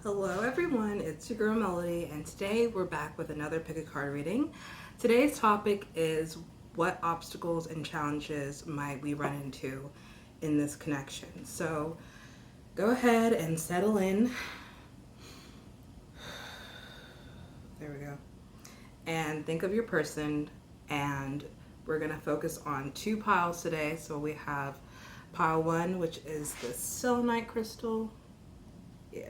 Hello everyone, it's your girl Melody, and today we're back with another pick a card reading. Today's topic is what obstacles and challenges might we run into in this connection. So go ahead and settle in. There we go. And think of your person, and we're going to focus on two piles today. So we have pile one, which is the selenite crystal. Yeah.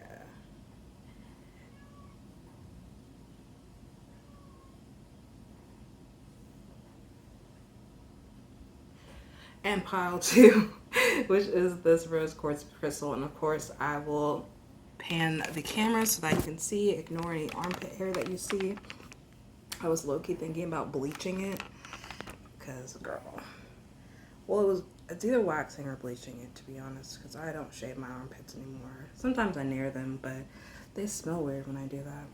And pile two, which is this rose quartz crystal. And of course, I will pan the camera so that you can see, ignore any armpit hair that you see. I was low-key thinking about bleaching it because, girl, well, it's either waxing or bleaching it, to be honest, because I don't shave my armpits anymore. Sometimes I nair them, but they smell weird when I do that.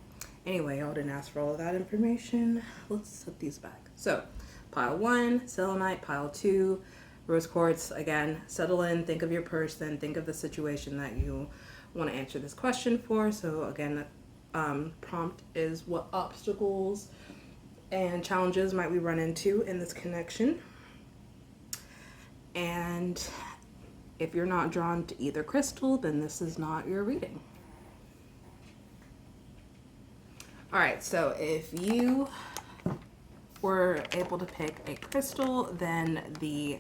Anyway, y'all didn't ask for all of that information. Let's set these back. So, pile one, selenite. Pile two, rose quartz. Again, settle in, think of your person, think of the situation that you want to answer this question for. So again, prompt is what obstacles and challenges might we run into in this connection. And if you're not drawn to either crystal, then this is not your reading. All right, so if you were able to pick a crystal, then we're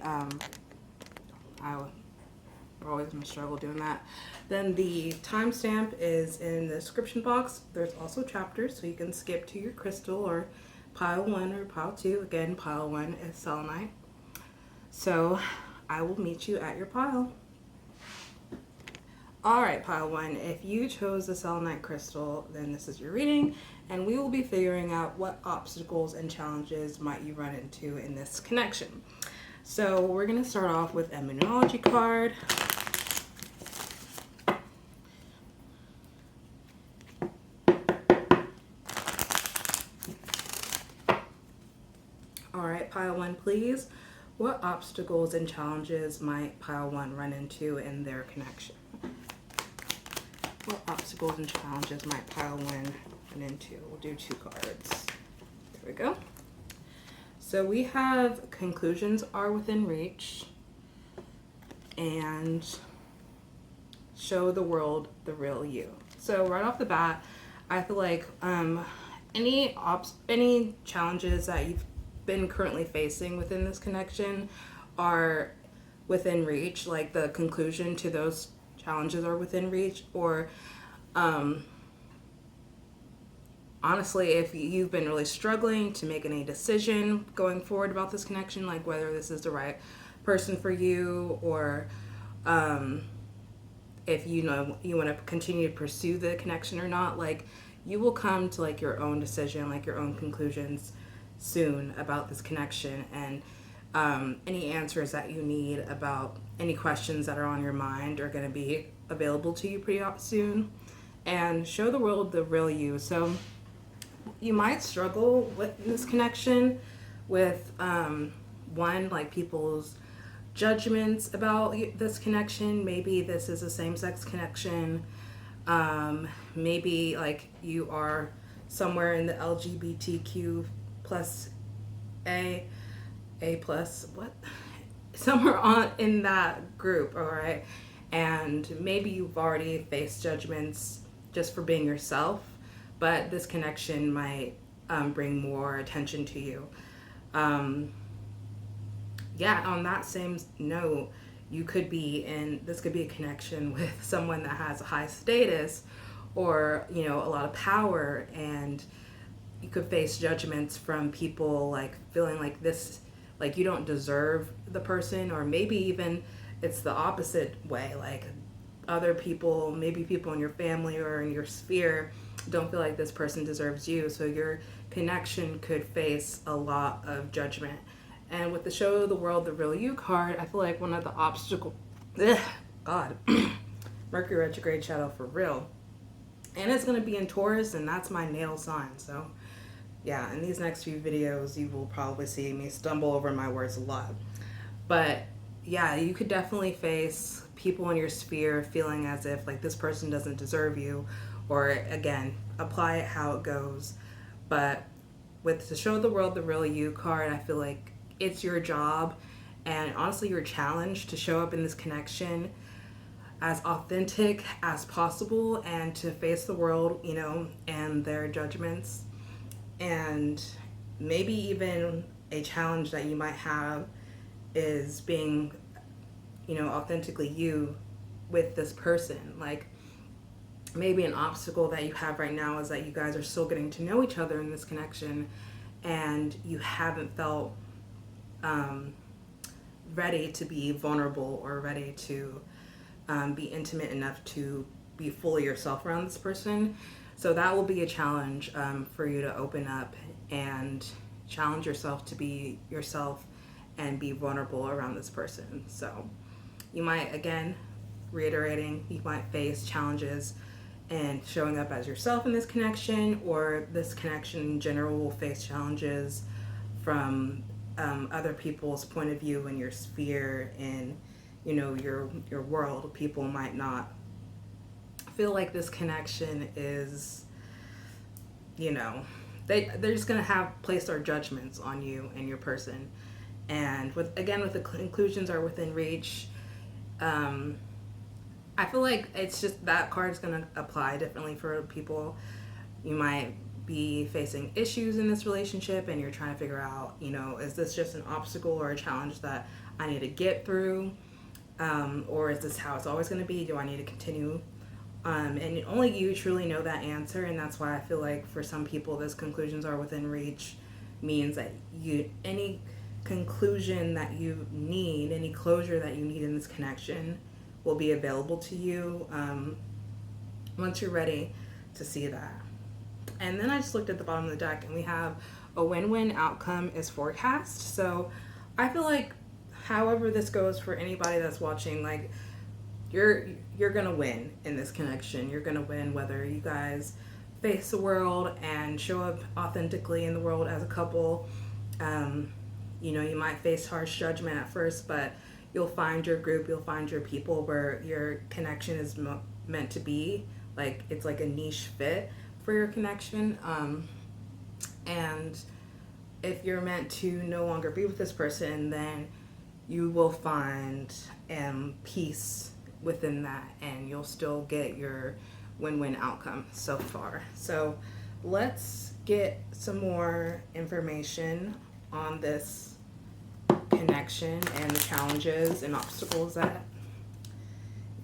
always gonna struggle doing that. Then the timestamp is in the description box. There's also chapters, so you can skip to your crystal or pile one or pile two. Again, pile one is selenite. So I will meet you at your pile. All right, pile one, if you chose the selenite crystal, then this is your reading, and we will be figuring out what obstacles and challenges might you run into in this connection. So we're going to start off with a melodyrymer card. All right, pile one, please. What obstacles and challenges might pile one run into in their connection? What obstacles and challenges might pile one run into? We'll do two cards. There we go. So we have conclusions are within reach and show the world the real you. So right off the bat, I feel like any challenges that you've been currently facing within this connection are within reach, like the conclusion to those challenges are within reach, or honestly, if you've been really struggling to make any decision going forward about this connection, like whether this is the right person for you, or if you know you want to continue to pursue the connection or not, like you will come to like your own decision, like your own conclusions soon about this connection, and any answers that you need about any questions that are on your mind are going to be available to you pretty soon. And show the world the real you. So you might struggle with this connection with one, like people's judgments about this connection. Maybe this is a same-sex connection. Maybe like you are somewhere in the LGBTQ plus A plus, what? Somewhere on in that group, all right? And maybe you've already faced judgments just for being yourself, but this connection might bring more attention to you. Yeah, on that same note, this could be a connection with someone that has a high status or, you know, a lot of power, and you could face judgments from people like feeling like this, like you don't deserve the person, or maybe even it's the opposite way, like other people, maybe people in your family or in your sphere don't feel like this person deserves you, so your connection could face a lot of judgment. And with the show the world the real you card, I feel like one of the obstacles, God, Mercury retrograde shadow for real, and it's going to be in Taurus, and that's my natal sign. So yeah, in these next few videos you will probably see me stumble over my words a lot, but yeah, you could definitely face people in your sphere feeling as if like this person doesn't deserve you, or again, apply it how it goes. But with the Show the World the Real You card, I feel like it's your job and honestly your challenge to show up in this connection as authentic as possible and to face the world, you know, and their judgments. And maybe even a challenge that you might have is being, you know, authentically you with this person. Like maybe an obstacle that you have right now is that you guys are still getting to know each other in this connection and you haven't felt ready to be vulnerable or ready to be intimate enough to be fully yourself around this person. So that will be a challenge for you to open up and challenge yourself to be yourself and be vulnerable around this person. So you might, again, reiterating, you might face challenges and showing up as yourself in this connection, or this connection in general will face challenges from other people's point of view in your sphere and, you know, your world. People might not feel like this connection is, you know, they're just gonna have placed their judgments on you and your person. And with the conclusions are within reach, I feel like it's just that card's gonna apply differently for people. You might be facing issues in this relationship and you're trying to figure out, you know, is this just an obstacle or a challenge that I need to get through, or is this how it's always going to be? Do I need to continue? And only you truly know that answer, and that's why I feel like for some people this conclusions are within reach means that any conclusion that you need, any closure that you need in this connection will be available to you once you're ready to see that. And then I just looked at the bottom of the deck and we have a win-win outcome is forecast. So I feel like however this goes for anybody that's watching, like you're gonna win in this connection. You're gonna win whether you guys face the world and show up authentically in the world as a couple. You know, you might face harsh judgment at first, but you'll find your group, you'll find your people where your connection is meant to be. Like it's like a niche fit for your connection. And if you're meant to no longer be with this person, then you will find peace within that and you'll still get your win-win outcome so far. So let's get some more information on this connection and the challenges and obstacles that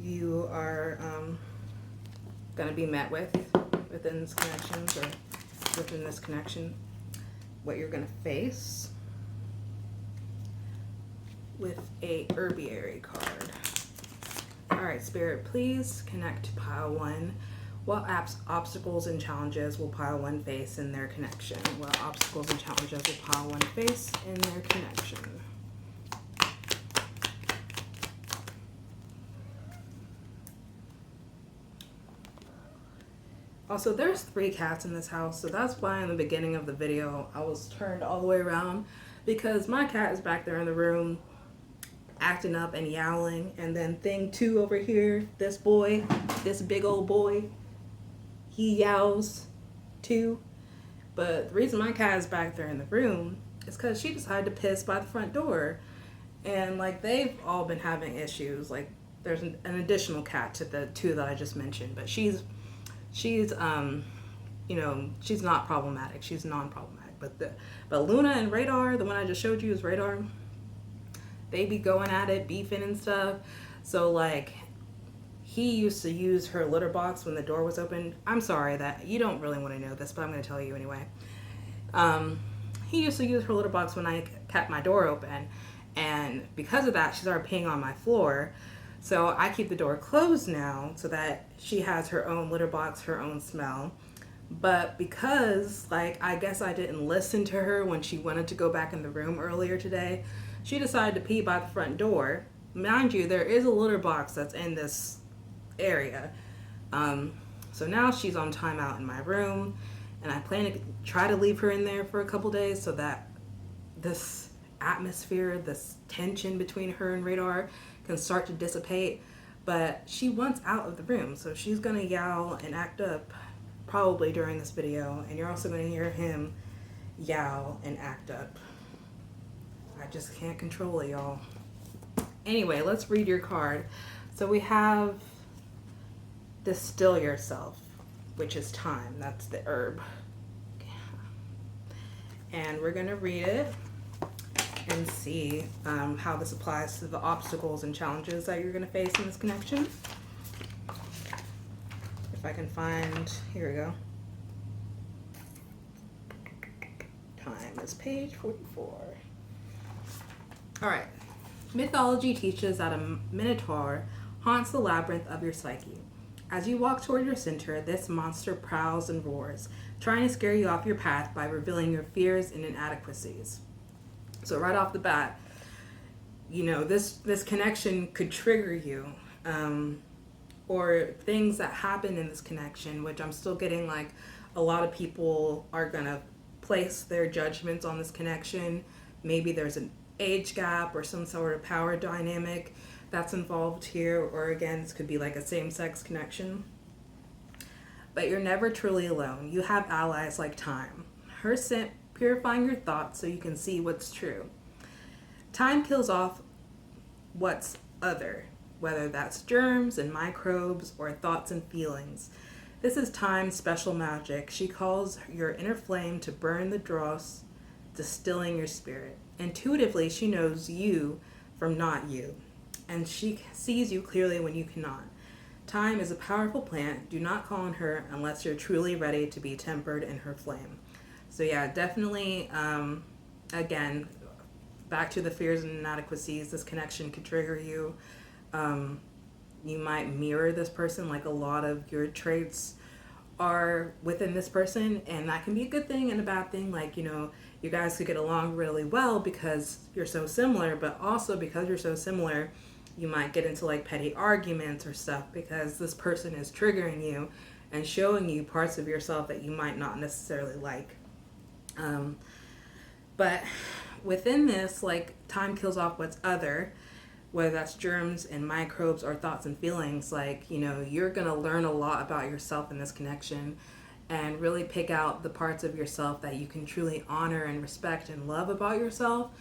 you are going to be met with within this connection, or within this connection, what you're going to face with a herbiary card. All right, Spirit, please connect to pile one. What obstacles and challenges will pile one face in their connection? What obstacles and challenges will pile one face in their connection? Also, there's 3 cats in this house, so that's why in the beginning of the video I was turned all the way around, because my cat is back there in the room acting up and yowling, and then thing 2 over here, this boy, this big old boy, he yowls too. But the reason my cat is back there in the room is because she decided to piss by the front door, and like they've all been having issues. Like there's an additional cat to the 2 that I just mentioned, but she's you know, she's not problematic, she's non-problematic. But Luna and Radar, the one I just showed you is Radar, they be going at it, beefing and stuff. So like he used to use her litter box when the door was open. I'm sorry that you don't really want to know this, but I'm going to tell you anyway. He used to use her litter box when I kept my door open, and because of that she started peeing on my floor. So I keep the door closed now so that she has her own litter box, her own smell. But because, like, I guess I didn't listen to her when she wanted to go back in the room earlier today, she decided to pee by the front door. Mind you, there is a litter box that's in this area. So now she's on timeout in my room, and I plan to try to leave her in there for a couple days so that this atmosphere, this tension between her and Radar can start to dissipate. but she wants out of the room, so she's gonna yowl and act up probably during this video, and you're also gonna hear him yowl and act up. I just can't control it, y'all. Anyway, let's read your card. So we have distill yourself, which is time. That's the herb. And we're gonna read it and see how this applies to the obstacles and challenges that you're gonna face in this connection. If I can find, here we go. Time is page 44. All right. Mythology teaches that a minotaur haunts the labyrinth of your psyche. As you walk toward your center, this monster prowls and roars, trying to scare you off your path by revealing your fears and inadequacies. So right off the bat, you know, this connection could trigger you, or things that happen in this connection, which I'm still getting like a lot of people are gonna place their judgments on this connection. Maybe there's an age gap or some sort of power dynamic that's involved here, or again, this could be like a same-sex connection. But you're never truly alone. You have allies like time. Her scent purifying your thoughts so you can see what's true. Time kills off what's other, whether that's germs and microbes or thoughts and feelings. This is Time's special magic. She calls your inner flame to burn the dross, distilling your spirit. Intuitively, she knows you from not you, and she sees you clearly when you cannot. Time is a powerful plant. Do not call on her unless you're truly ready to be tempered in her flame. So yeah, definitely, again, back to the fears and inadequacies, this connection could trigger you. You might mirror this person, like a lot of your traits are within this person, and that can be a good thing and a bad thing. Like, you know, you guys could get along really well because you're so similar, but also because you're so similar, you might get into like petty arguments or stuff because this person is triggering you and showing you parts of yourself that you might not necessarily like. But within this, like, time kills off what's other, whether that's germs and microbes or thoughts and feelings. Like, you know, you're going to learn a lot about yourself in this connection and really pick out the parts of yourself that you can truly honor and respect and love about yourself,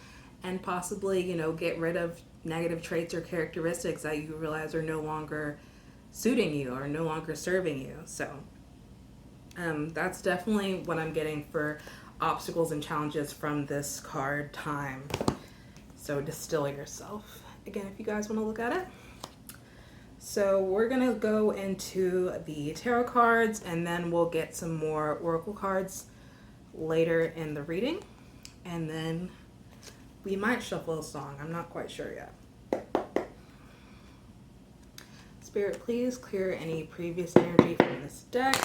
and possibly, you know, get rid of negative traits or characteristics that you realize are no longer suiting you or no longer serving you. So that's definitely what I'm getting for obstacles and challenges from this card, Time. So distill yourself. Again, if you guys want to look at it. So we're going to go into the tarot cards, and then we'll get some more oracle cards later in the reading. And then we might shuffle a song. I'm not quite sure yet. Spirit, please clear any previous energy from this deck.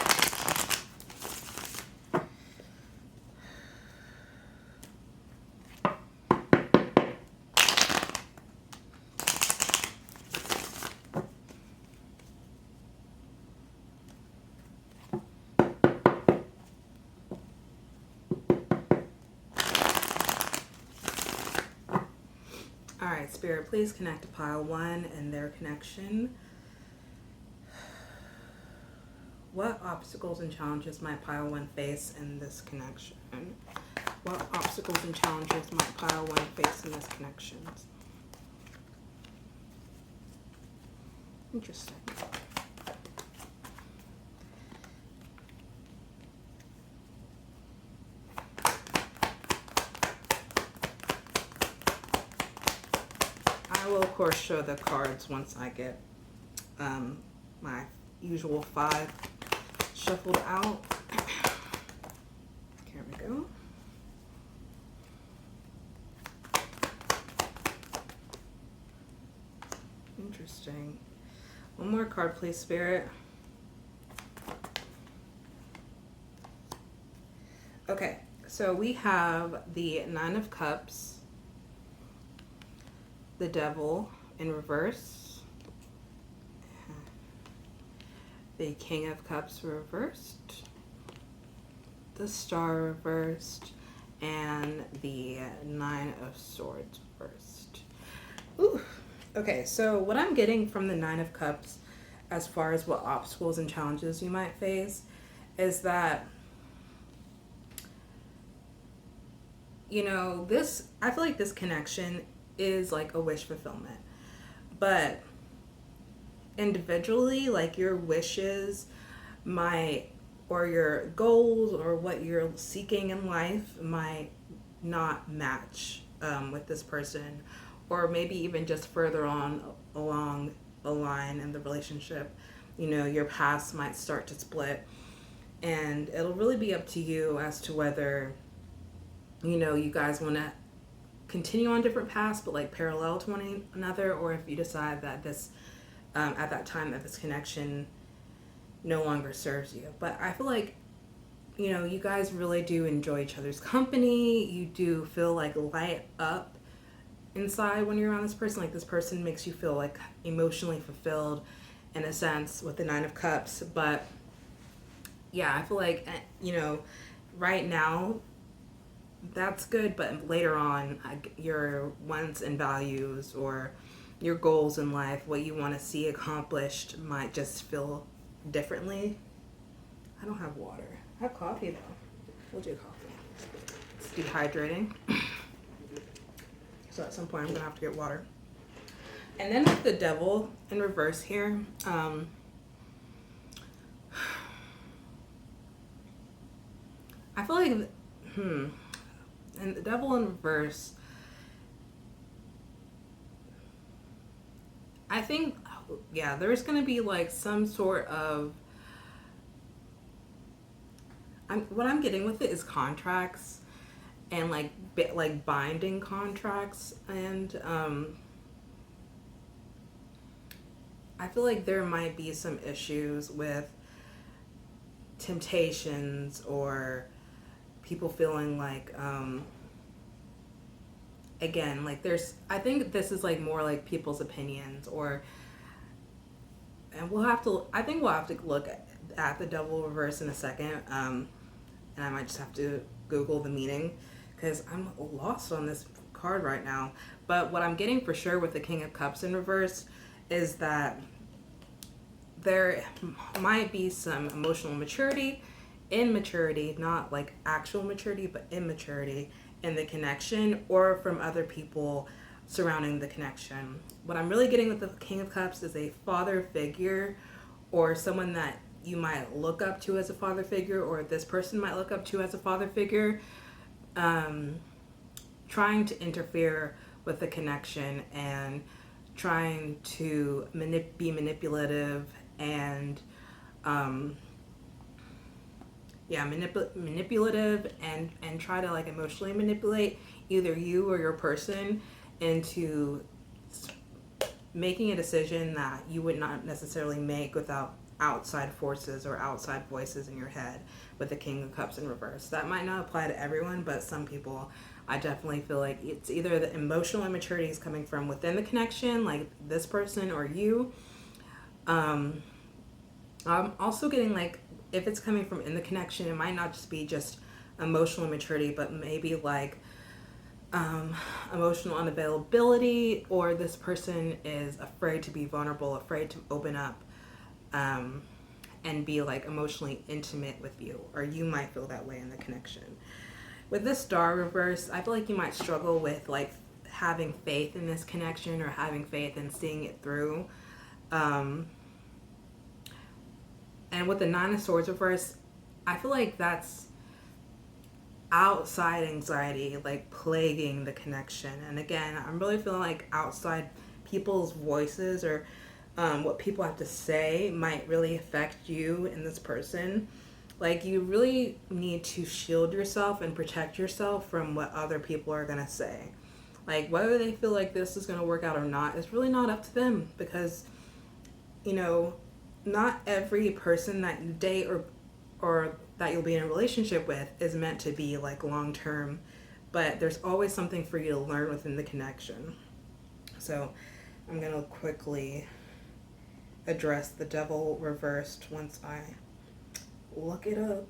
Alright, Spirit, please connect to pile 1 and their connection. What obstacles and challenges might pile 1 face in this connection? What obstacles and challenges might pile 1 face in this connection? Interesting. I will, of course, show the cards once I get my usual 5 shuffled out. Here we go. Interesting. One more card, please, Spirit. Okay, so we have the 9 of Cups, the Devil in reverse, the King of Cups reversed, the Star reversed, and the 9 of Swords reversed. Ooh, Okay, so what I'm getting from the Nine of Cups, as far as what obstacles and challenges you might face, is that, you know, this, I feel like this connection is like a wish fulfillment. But individually, like your wishes might, or your goals, or what you're seeking in life might not match with this person, or maybe even just further on along a line in the relationship. You know, your paths might start to split, and it'll really be up to you as to whether, you know, you guys want to continue on different paths but like parallel to one another, or if you decide that this at that time that this connection no longer serves you. But I feel like, you know, you guys really do enjoy each other's company. You do feel like light up inside when you're around this person. Like this person makes you feel like emotionally fulfilled in a sense with the Nine of Cups. But yeah, I feel like, you know, right now that's good, but later on, your wants and values, or your goals in life, what you want to see accomplished, might just feel differently. I don't have water. I have coffee though. We'll do coffee. It's dehydrating. So at some point I'm gonna have to get water. And then with the Devil in reverse here, I feel like, and the Devil in reverse, I think, yeah, there's gonna be like some sort of, what I'm getting with it is contracts, and like binding contracts, and I feel like there might be some issues with temptations, or people feeling like, again, like there's, I think this is like more like people's opinions, or, and I think we'll have to look at the Devil reverse in a second, and I might just have to Google the meaning, because I'm lost on this card right now. But what I'm getting for sure with the King of Cups in reverse is that there might be some emotional maturity, immaturity, not like actual maturity, but immaturity in the connection, or from other people surrounding the connection. What I'm really getting with the King of Cups is a father figure, or someone that you might look up to as a father figure, or this person might look up to as a father figure, trying to interfere with the connection, and trying to be manipulative, and manipulative, and try to like emotionally manipulate either you or your person into making a decision that you would not necessarily make without outside forces or outside voices in your head with the King of Cups in reverse. That might not apply to everyone, but some people, I definitely feel like it's either the emotional immaturity is coming from within the connection, like this person or you. I'm also getting like, if it's coming from in the connection, it might not just be just emotional immaturity, but maybe like emotional unavailability, or this person is afraid to be vulnerable, afraid to open up, and be like emotionally intimate with you, or you might feel that way in the connection. With this Star reverse, I feel like you might struggle with like having faith in this connection, or having faith and seeing it through. And with the Nine of Swords reverse, I feel like that's outside anxiety like plaguing the connection. And again, I'm really feeling like outside people's voices, or what people have to say, might really affect you and this person. Like you really need to shield yourself and protect yourself from what other people are going to say. Like whether they feel like this is going to work out or not is really not up to them, because, you know, not every person that you date, or that you'll be in a relationship with, is meant to be like long term, but there's always something for you to learn within the connection. So I'm going to quickly address the Devil reversed once I look it up.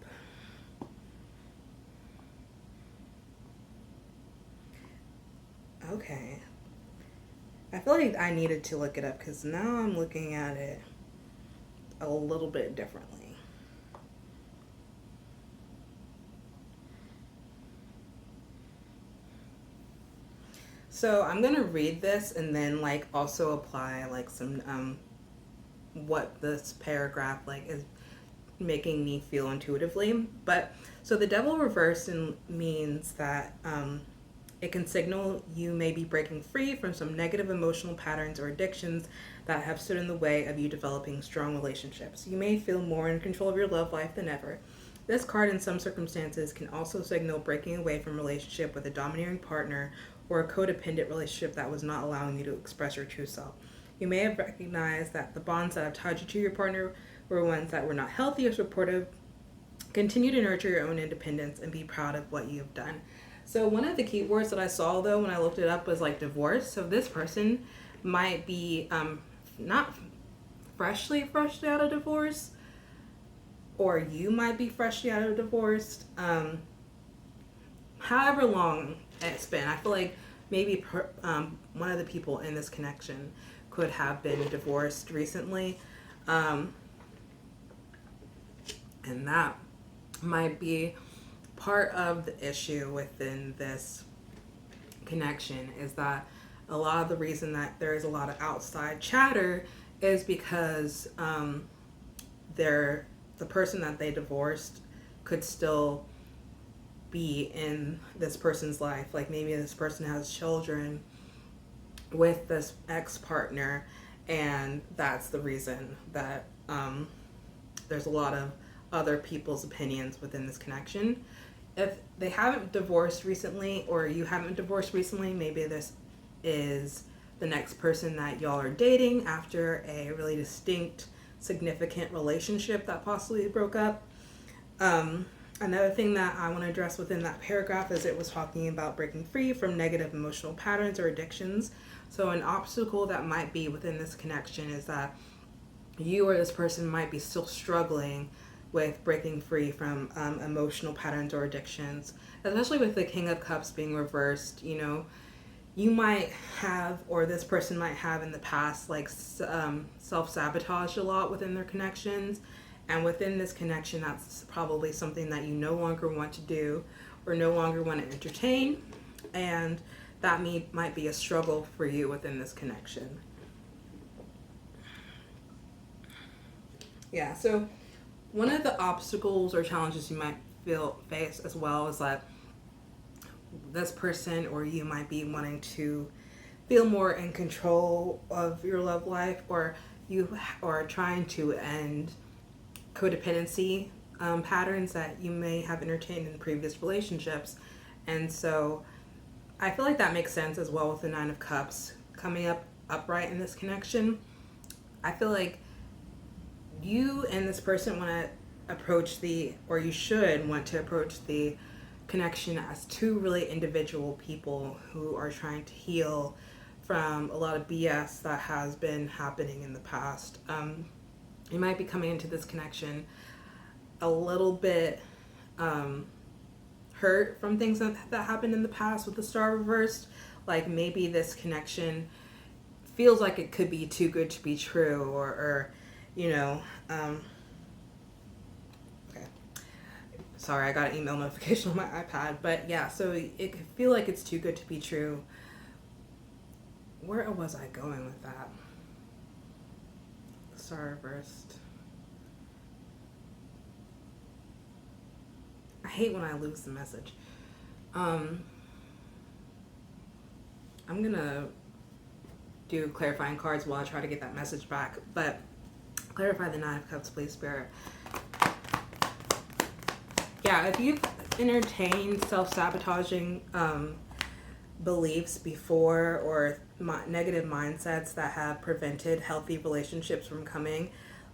Okay. I feel like I needed to look it up because now I'm looking at it a little bit differently. So I'm gonna read this and then like also apply like some what this paragraph like is making me feel intuitively. But so the devil reversed means that it can signal you may be breaking free from some negative emotional patterns or addictions that have stood in the way of you developing strong relationships. You may feel more in control of your love life than ever. This card, in some circumstances, can also signal breaking away from a relationship with a domineering partner or a codependent relationship that was not allowing you to express your true self. You may have recognized that the bonds that have tied you to your partner were ones that were not healthy or supportive. Continue to nurture your own independence and be proud of what you have done. So one of the key words that I saw though when I looked it up was like divorce. So this person might be not freshly out of divorce, or you might be freshly out of divorce. However long it's been, I feel like maybe one of the people in this connection could have been divorced recently. And that might be part of the issue within this connection, is that a lot of the reason that there is a lot of outside chatter is because the person that they divorced could still be in this person's life. Like maybe this person has children with this ex-partner, and that's the reason that there's a lot of other people's opinions within this connection. If they haven't divorced recently, or you haven't divorced recently, maybe this is the next person that y'all are dating after a really distinct, significant relationship that possibly broke up. Another thing that I want to address within that paragraph is it was talking about breaking free from negative emotional patterns or addictions. So an obstacle that might be within this connection is that you or this person might be still struggling with breaking free from emotional patterns or addictions, especially with the King of Cups being reversed. You know, you might have, or this person might have in the past, like self-sabotaged a lot within their connections. And within this connection, that's probably something that you no longer want to do or no longer want to entertain. And that might be a struggle for you within this connection. Yeah, so one of the obstacles or challenges you might face as well is that this person or you might be wanting to feel more in control of your love life, or you are trying to end codependency patterns that you may have entertained in previous relationships. And so I feel like that makes sense as well with the Nine of Cups coming up upright in this connection. I feel like you and this person want to approach or you should want to approach the connection as two really individual people who are trying to heal from a lot of BS that has been happening in the past. You might be coming into this connection a little bit hurt from things that happened in the past with the Star reversed. Like maybe this connection feels like it could be too good to be true, or you know, okay. Sorry, I got an email notification on my iPad, but yeah, so it could feel like it's too good to be true. Where was I going with that? Star reversed. I hate when I lose the message. I'm gonna do clarifying cards while I try to get that message back, but clarify the Nine of Cups, please, Spirit. Yeah, if you've entertained self-sabotaging beliefs before, or negative mindsets that have prevented healthy relationships from coming,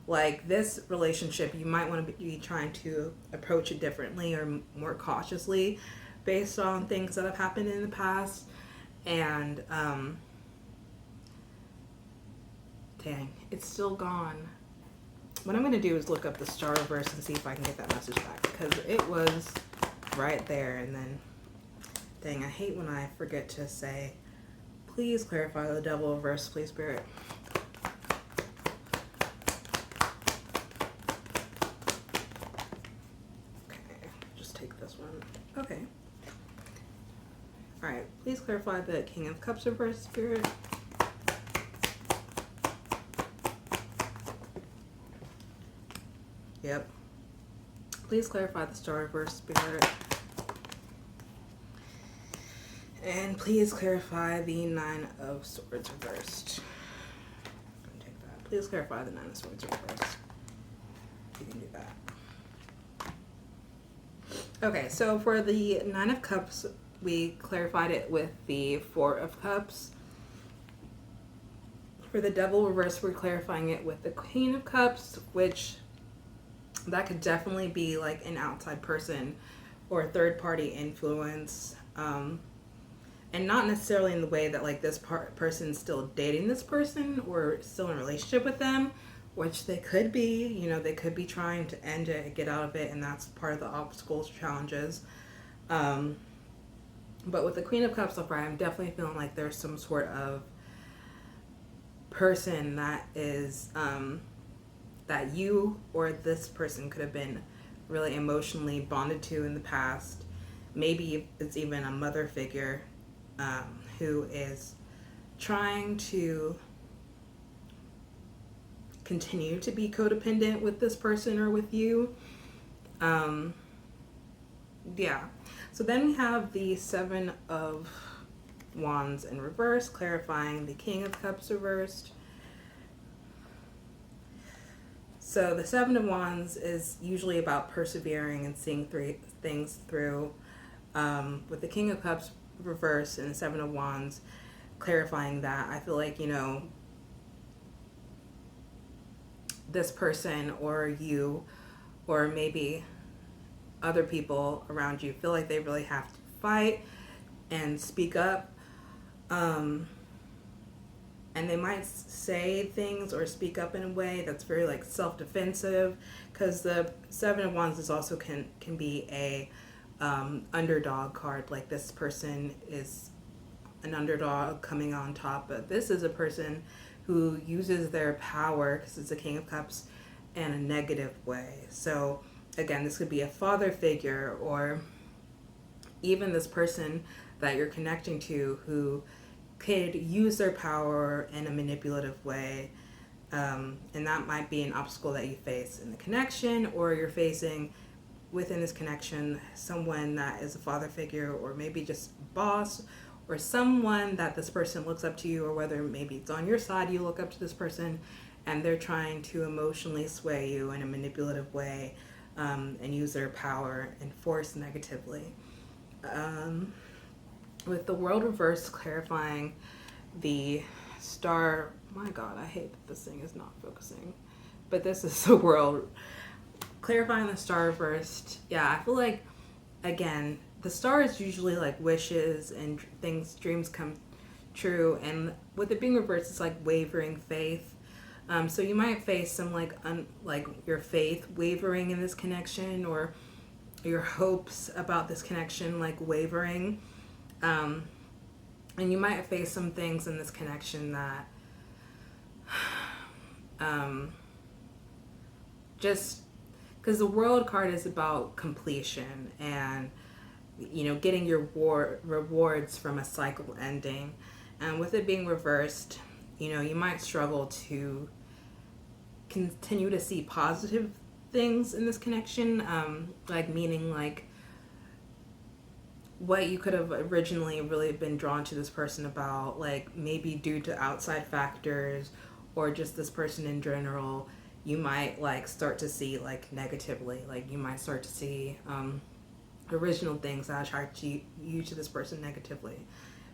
like this relationship, you might want to be trying to approach it differently or more cautiously based on things that have happened in the past. And dang, it's still gone. What I'm going to do is look up the Star reverse and see if I can get that message back, because it was right there. And then dang, I hate when I forget to say please clarify the devil reverse, please, Spirit. Okay, just take this one. Okay. All right, please clarify the King of Cups reverse, Spirit. Yep. Please clarify the Star reverse, Spirit. And please clarify the Nine of Swords reversed. Take that. Please clarify the Nine of Swords reversed. You can do that. Okay, so for the Nine of Cups, we clarified it with the Four of Cups. For the Devil reverse, we're clarifying it with the Queen of Cups, which that could definitely be like an outside person or third party influence. And not necessarily in the way that like this person's still dating this person or still in a relationship with them, which they could be, you know, they could be trying to end it and get out of it, and that's part of the obstacles, challenges. But with the Queen of Cups so far, I'm definitely feeling like there's some sort of person that is, that you or this person could have been really emotionally bonded to in the past. Maybe it's even a mother figure who is trying to continue to be codependent with this person or with you. Yeah. So then we have the Seven of Wands in reverse, clarifying the King of Cups reversed. So the Seven of Wands is usually about persevering and seeing things through. With the King of Cups reverse and the Seven of Wands, clarifying that, I feel like, you know, this person or you or maybe other people around you feel like they really have to fight and speak up. And they might say things or speak up in a way that's very like self-defensive, because the Seven of Wands is also can be a underdog card. Like this person is an underdog coming on top, but this is a person who uses their power, because it's a King of Cups, in a negative way. So again, this could be a father figure or even this person that you're connecting to who could use their power in a manipulative way. And that might be an obstacle that you face in the connection, or you're facing within this connection someone that is a father figure, or maybe just boss, or someone that this person looks up to you, or whether maybe it's on your side, you look up to this person and they're trying to emotionally sway you in a manipulative way, and use their power and force negatively. With the World reverse, clarifying the Star. My God, I hate that this thing is not focusing, but this is the World. Clarifying the Star reversed. Yeah, I feel like, again, the Star is usually like wishes and things, dreams come true, and with it being reversed, it's like wavering faith. So you might face some like your faith wavering in this connection, or your hopes about this connection like wavering. And you might face some things in this connection that just because the World card is about completion and, you know, getting your rewards from a cycle ending. And with it being reversed, you know, you might struggle to continue to see positive things in this connection, like meaning like what you could have originally really been drawn to this person about, like maybe due to outside factors or just this person in general, you might like start to see like negatively, like you might start to see original things that attract you to this person negatively.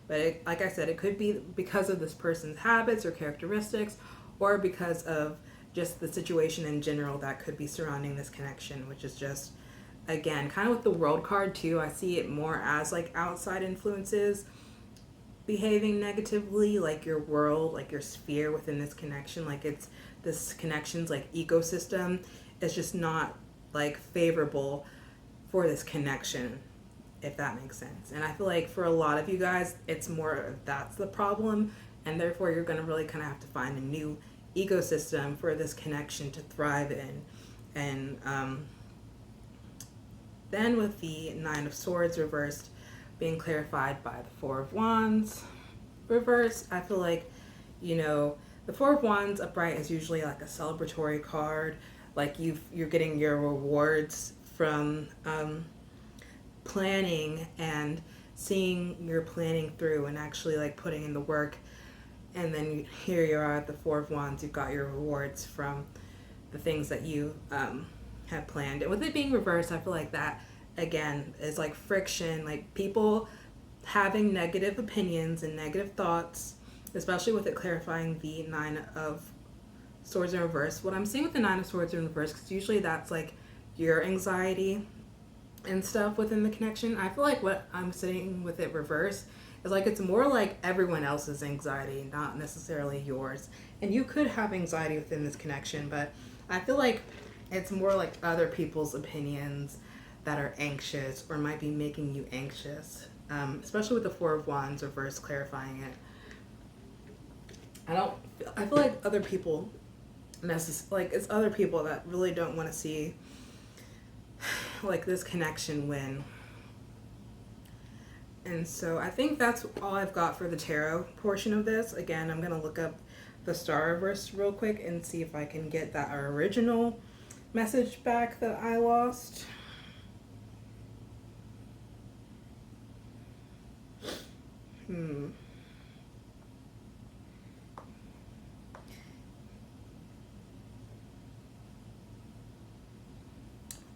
But it, like I said, it could be because of this person's habits or characteristics, or because of just the situation in general that could be surrounding this connection, which is just, again, kind of with the World card too, I see it more as like outside influences behaving negatively, like your world, like your sphere within this connection, like it's this connection's like ecosystem is just not like favorable for this connection. if that makes sense. And I feel like for a lot of you guys, it's more of that's the problem, and therefore you're going to really kind of have to find a new ecosystem for this connection to thrive in. And then with the Nine of Swords reversed being clarified by the Four of Wands reversed, I feel like, you know, the Four of Wands upright is usually like a celebratory card, like you're getting your rewards from planning and seeing your planning through and actually like putting in the work. And then here you are at the Four of Wands, you've got your rewards from the things that you have planned. And with it being reversed, I feel like that again is like friction, like people having negative opinions and negative thoughts, especially with it clarifying the Nine of Swords in reverse. What I'm seeing with the Nine of Swords in reverse, because usually that's like your anxiety and stuff within the connection. I feel like what I'm seeing with it reverse is like it's more like everyone else's anxiety, not necessarily yours. And you could have anxiety within this connection, but I feel like it's more like other people's opinions that are anxious or might be making you anxious, especially with the Four of Wands reverse clarifying it. I feel like other people like it's other people that really don't want to see like this connection win. And so I think that's all I've got for the tarot portion of this. Again, I'm going to look up the star reverse real quick and see if I can get that original message back that I lost.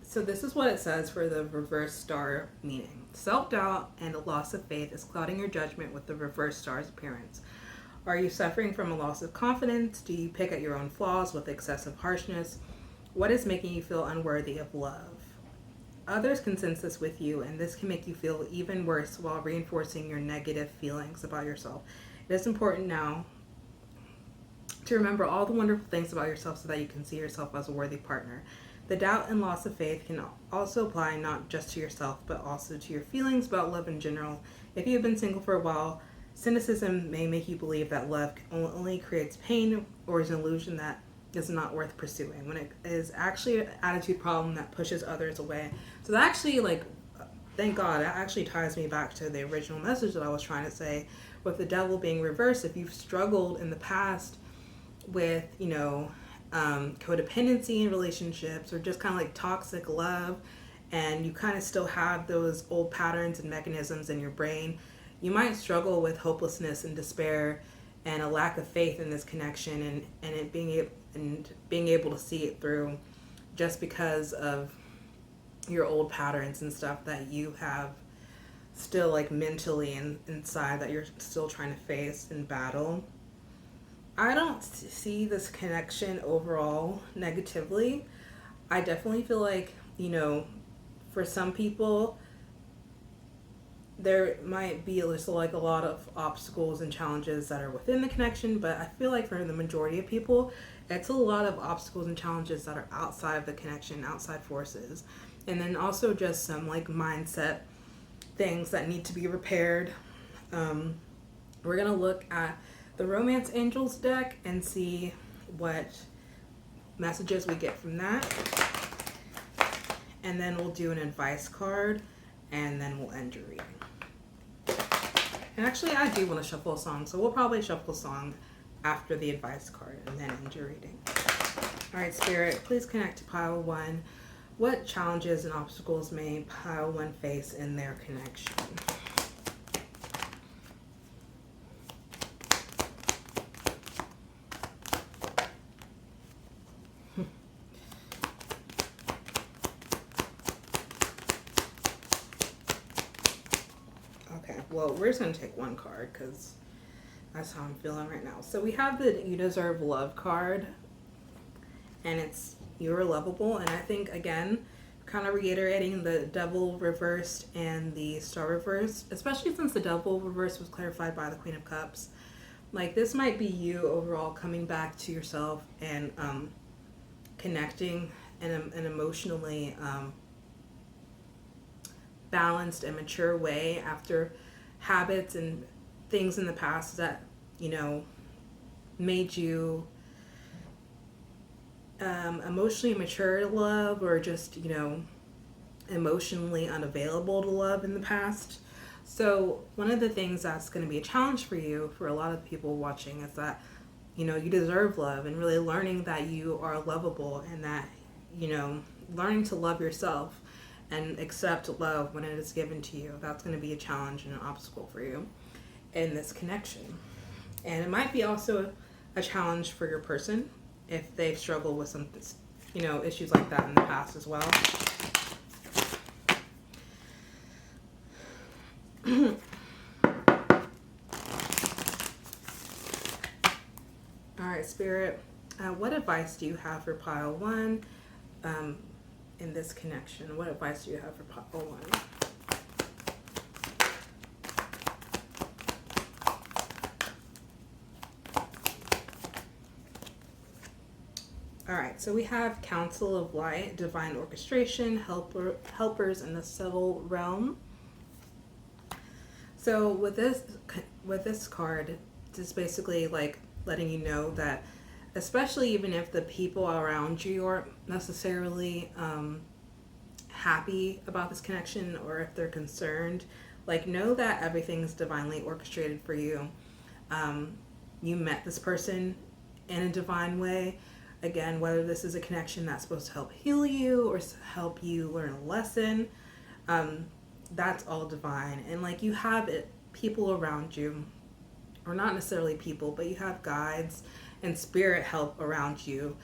So this is what it says for the reverse star meaning. Self-doubt and a loss of faith is clouding your judgment with the reverse star's appearance. Are you suffering from a loss of confidence? Do you pick at your own flaws with excessive harshness? What is making you feel unworthy of love? Others can sense this with you, and this can make you feel even worse while reinforcing your negative feelings about yourself. It is important now to remember all the wonderful things about yourself so that you can see yourself as a worthy partner. The doubt and loss of faith can also apply not just to yourself, but also to your feelings about love in general. If you've been single for a while, cynicism may make you believe that love only creates pain or is an illusion that is not worth pursuing, when it is actually an attitude problem that pushes others away. So that actually, like, thank God, that actually ties me back to the original message that I was trying to say with the devil being reversed. If you've struggled in the past with, you know, codependency in relationships or just kind of like toxic love, and you kind of still have those old patterns and mechanisms in your brain, you might struggle with hopelessness and despair and a lack of faith in this connection and it being able to see it through just because of your old patterns and stuff that you have still like mentally inside that you're still trying to face and battle. I don't see this connection overall negatively. I definitely feel like, you know, for some people, there might be just like a lot of obstacles and challenges that are within the connection, but I feel like for the majority of people, it's a lot of obstacles and challenges that are outside of the connection, outside forces. And then also just some like mindset things that need to be repaired. We're going to look at the Romance Angels deck and see what messages we get from that. And then we'll do an advice card and then we'll end your reading. And actually I do want to shuffle a song, so we'll probably shuffle a song after the advice card and then end your reading. Alright, Spirit, please connect to Pile 1. What challenges and obstacles may Pile 1 face in their connection? Well, we're just going to take one card because that's how I'm feeling right now. So we have the You Deserve Love card, and it's you're lovable. And I think, again, kind of reiterating the Devil reversed and the Star reversed, especially since the Devil reversed was clarified by the Queen of Cups. Like, this might be you overall coming back to yourself and connecting and emotionally balanced and mature way after habits and things in the past that, you know, made you emotionally immature to love, or just, you know, emotionally unavailable to love in the past. So one of the things that's going to be a challenge for you, for a lot of people watching, is that, you know, you deserve love, and really learning that you are lovable, and that, you know, learning to love yourself and accept love when it is given to you. That's going to be a challenge and an obstacle for you in this connection. And it might be also a challenge for your person if they've struggled with some, you know, issues like that in the past as well. All right, Spirit, what advice do you have for pile 1 in this connection? What advice do you have for pile 1? All right, so we have Council of Light, Divine Orchestration, Helpers in the Subtle Realm. So with this card, it's basically like letting you know that, especially even if the people around you aren't necessarily happy about this connection, or if they're concerned, like, know that everything's divinely orchestrated for you. You met this person in a divine way. Again, whether this is a connection that's supposed to help heal you or help you learn a lesson, that's all divine. And like, you have people around you, or not necessarily people, but you have guides and spirit help around you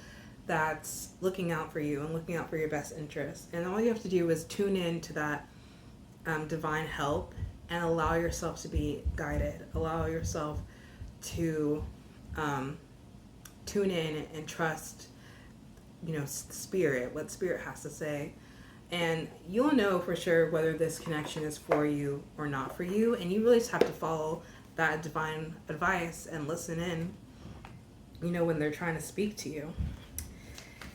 that's looking out for you and looking out for your best interests. And all you have to do is tune in to that divine help and allow yourself to be guided. Allow yourself to tune in and trust, you know, spirit, what spirit has to say. And you'll know for sure whether this connection is for you or not for you. And you really just have to follow that divine advice and listen in, you know, when they're trying to speak to you.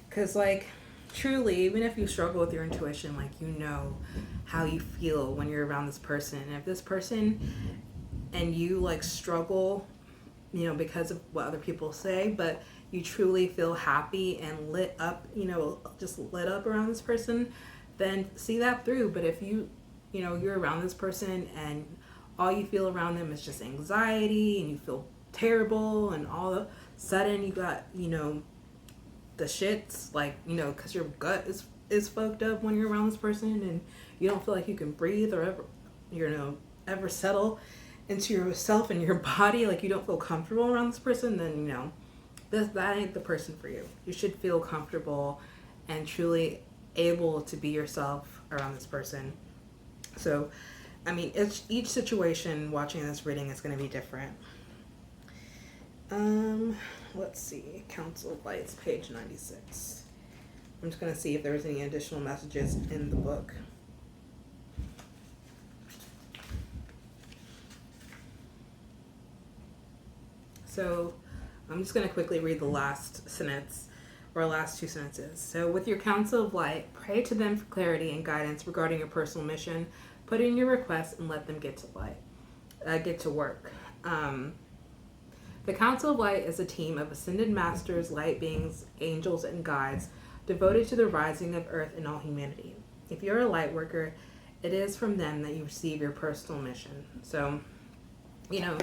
Because, like, truly, even if you struggle with your intuition, like, you know how you feel when you're around this person. And if this person and you, like, struggle, you know, because of what other people say, but you truly feel happy and lit up, you know, just lit up around this person, then see that through. But if you know, you're around this person and all you feel around them is just anxiety, and you feel terrible, and all of a sudden you got, you know, the shits, like, you know, because your gut is fucked up when you're around this person, and you don't feel like you can breathe or ever, you know, ever settle into yourself and your body, like you don't feel comfortable around this person, then, you know, that ain't the person for you. You should feel comfortable and truly able to be yourself around this person. So, I mean, each situation watching this reading is going to be different. Let's see. Council of Lights, page 96. I'm just going to see if there's any additional messages in the book. So I'm just going to quickly read the last sentence, or last 2 sentences. So, with your Council of Light, pray to them for clarity and guidance regarding your personal mission. Put in your requests and let them get to work. The Council of Light is a team of ascended masters, light beings, angels, and guides devoted to the rising of Earth and all humanity. If you're a light worker, it is from them that you receive your personal mission. So, you know,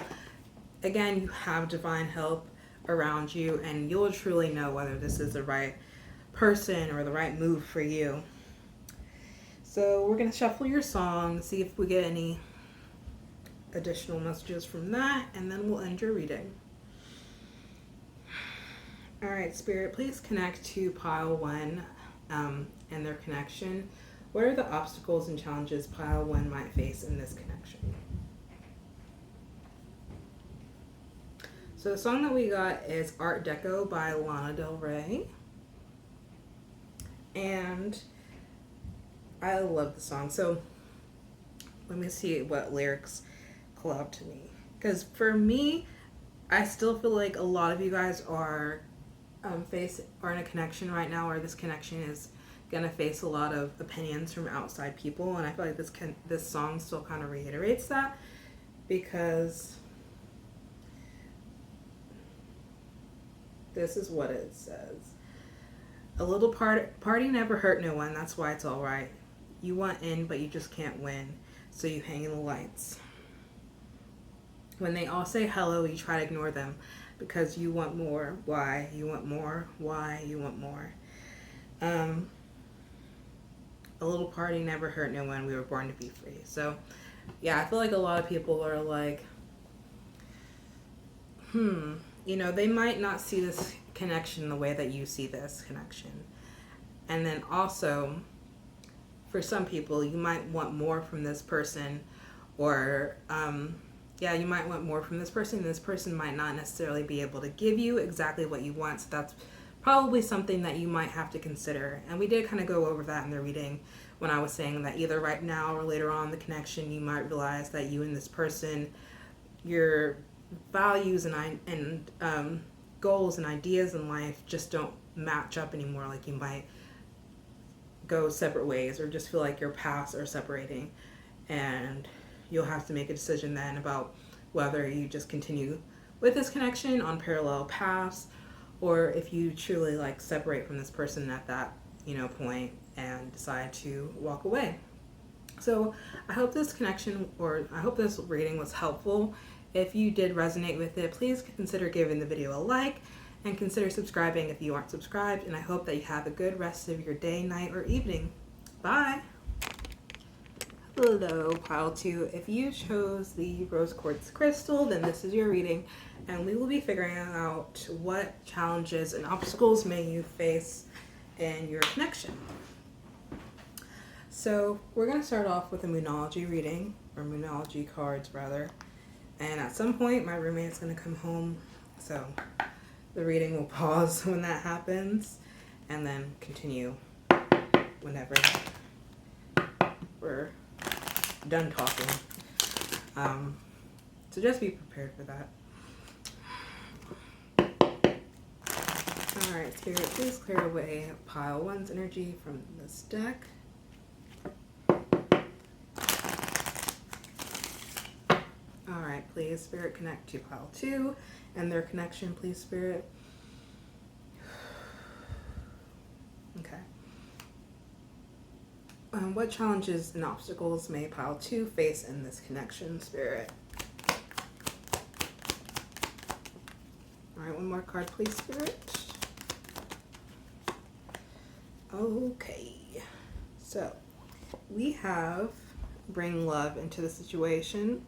again, you have divine help around you, and you'll truly know whether this is the right person or the right move for you. So we're going to shuffle your song, see if we get any additional messages from that, and then we'll end your reading. All right, Spirit, please connect to pile 1 and their connection. What are the obstacles and challenges pile 1 might face in this connection? So the song that we got is Art Deco by Lana Del Rey. And I love the song. So let me see what lyrics call out to me. Because for me, I still feel like a lot of you guys are in a connection right now, or this connection is gonna face a lot of opinions from outside people, and I feel like this song still kind of reiterates that, because this is what it says. A little party never hurt no one, that's why it's alright. You want in, but you just can't win, so you hang in the lights. When they all say hello, you try to ignore them, because you want more. Why? You want more. Why? You want more. A little party never hurt no one. We were born to be free. So, yeah, I feel like a lot of people are like, you know, they might not see this connection the way that you see this connection. And then also, for some people, you might want more from this person, or, you might want more from this person. This person might not necessarily be able to give you exactly what you want. So that's probably something that you might have to consider. And we did kind of go over that in the reading when I was saying that either right now or later on in the connection, you might realize that you and this person, your values and goals and ideas in life just don't match up anymore. Like you might go separate ways, or just feel like your paths are separating, and you'll have to make a decision then about whether you just continue with this connection on parallel paths, or if you truly like separate from this person at that, you know, point and decide to walk away. So I hope this connection, or I hope this reading was helpful. If you did resonate with it, please consider giving the video a like, and consider subscribing if you aren't subscribed. And I hope that you have a good rest of your day, night, or evening. Bye. Hello, pile 2. If you chose the rose quartz crystal, then this is your reading, and we will be figuring out what challenges and obstacles may you face in your connection. So we're going to start off with a moonology reading, or moonology cards rather, and at some point my roommate's going to come home, so the reading will pause when that happens, and then continue whenever we're done talking. So just be prepared for that. Alright, Spirit, please clear away pile 1's energy from this deck. Alright, please, Spirit, connect to pile 2 and their connection, please, Spirit. Okay. What challenges and obstacles may pile 2 face in this connection, Spirit? Alright, one more card, please, Spirit. Okay. So, we have bring love into the situation.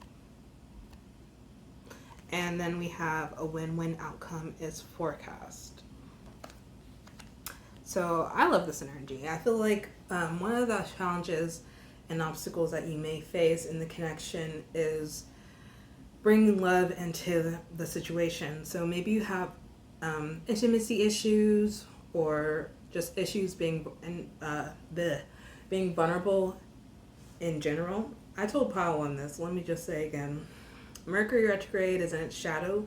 And then we have a win-win outcome is forecast. So I love this energy. I feel like one of the challenges and obstacles that you may face in the connection is bringing love into the situation. So maybe you have intimacy issues, or just issues being vulnerable in general. I told pile 1 this. Let me just say again. Mercury retrograde is in its shadow,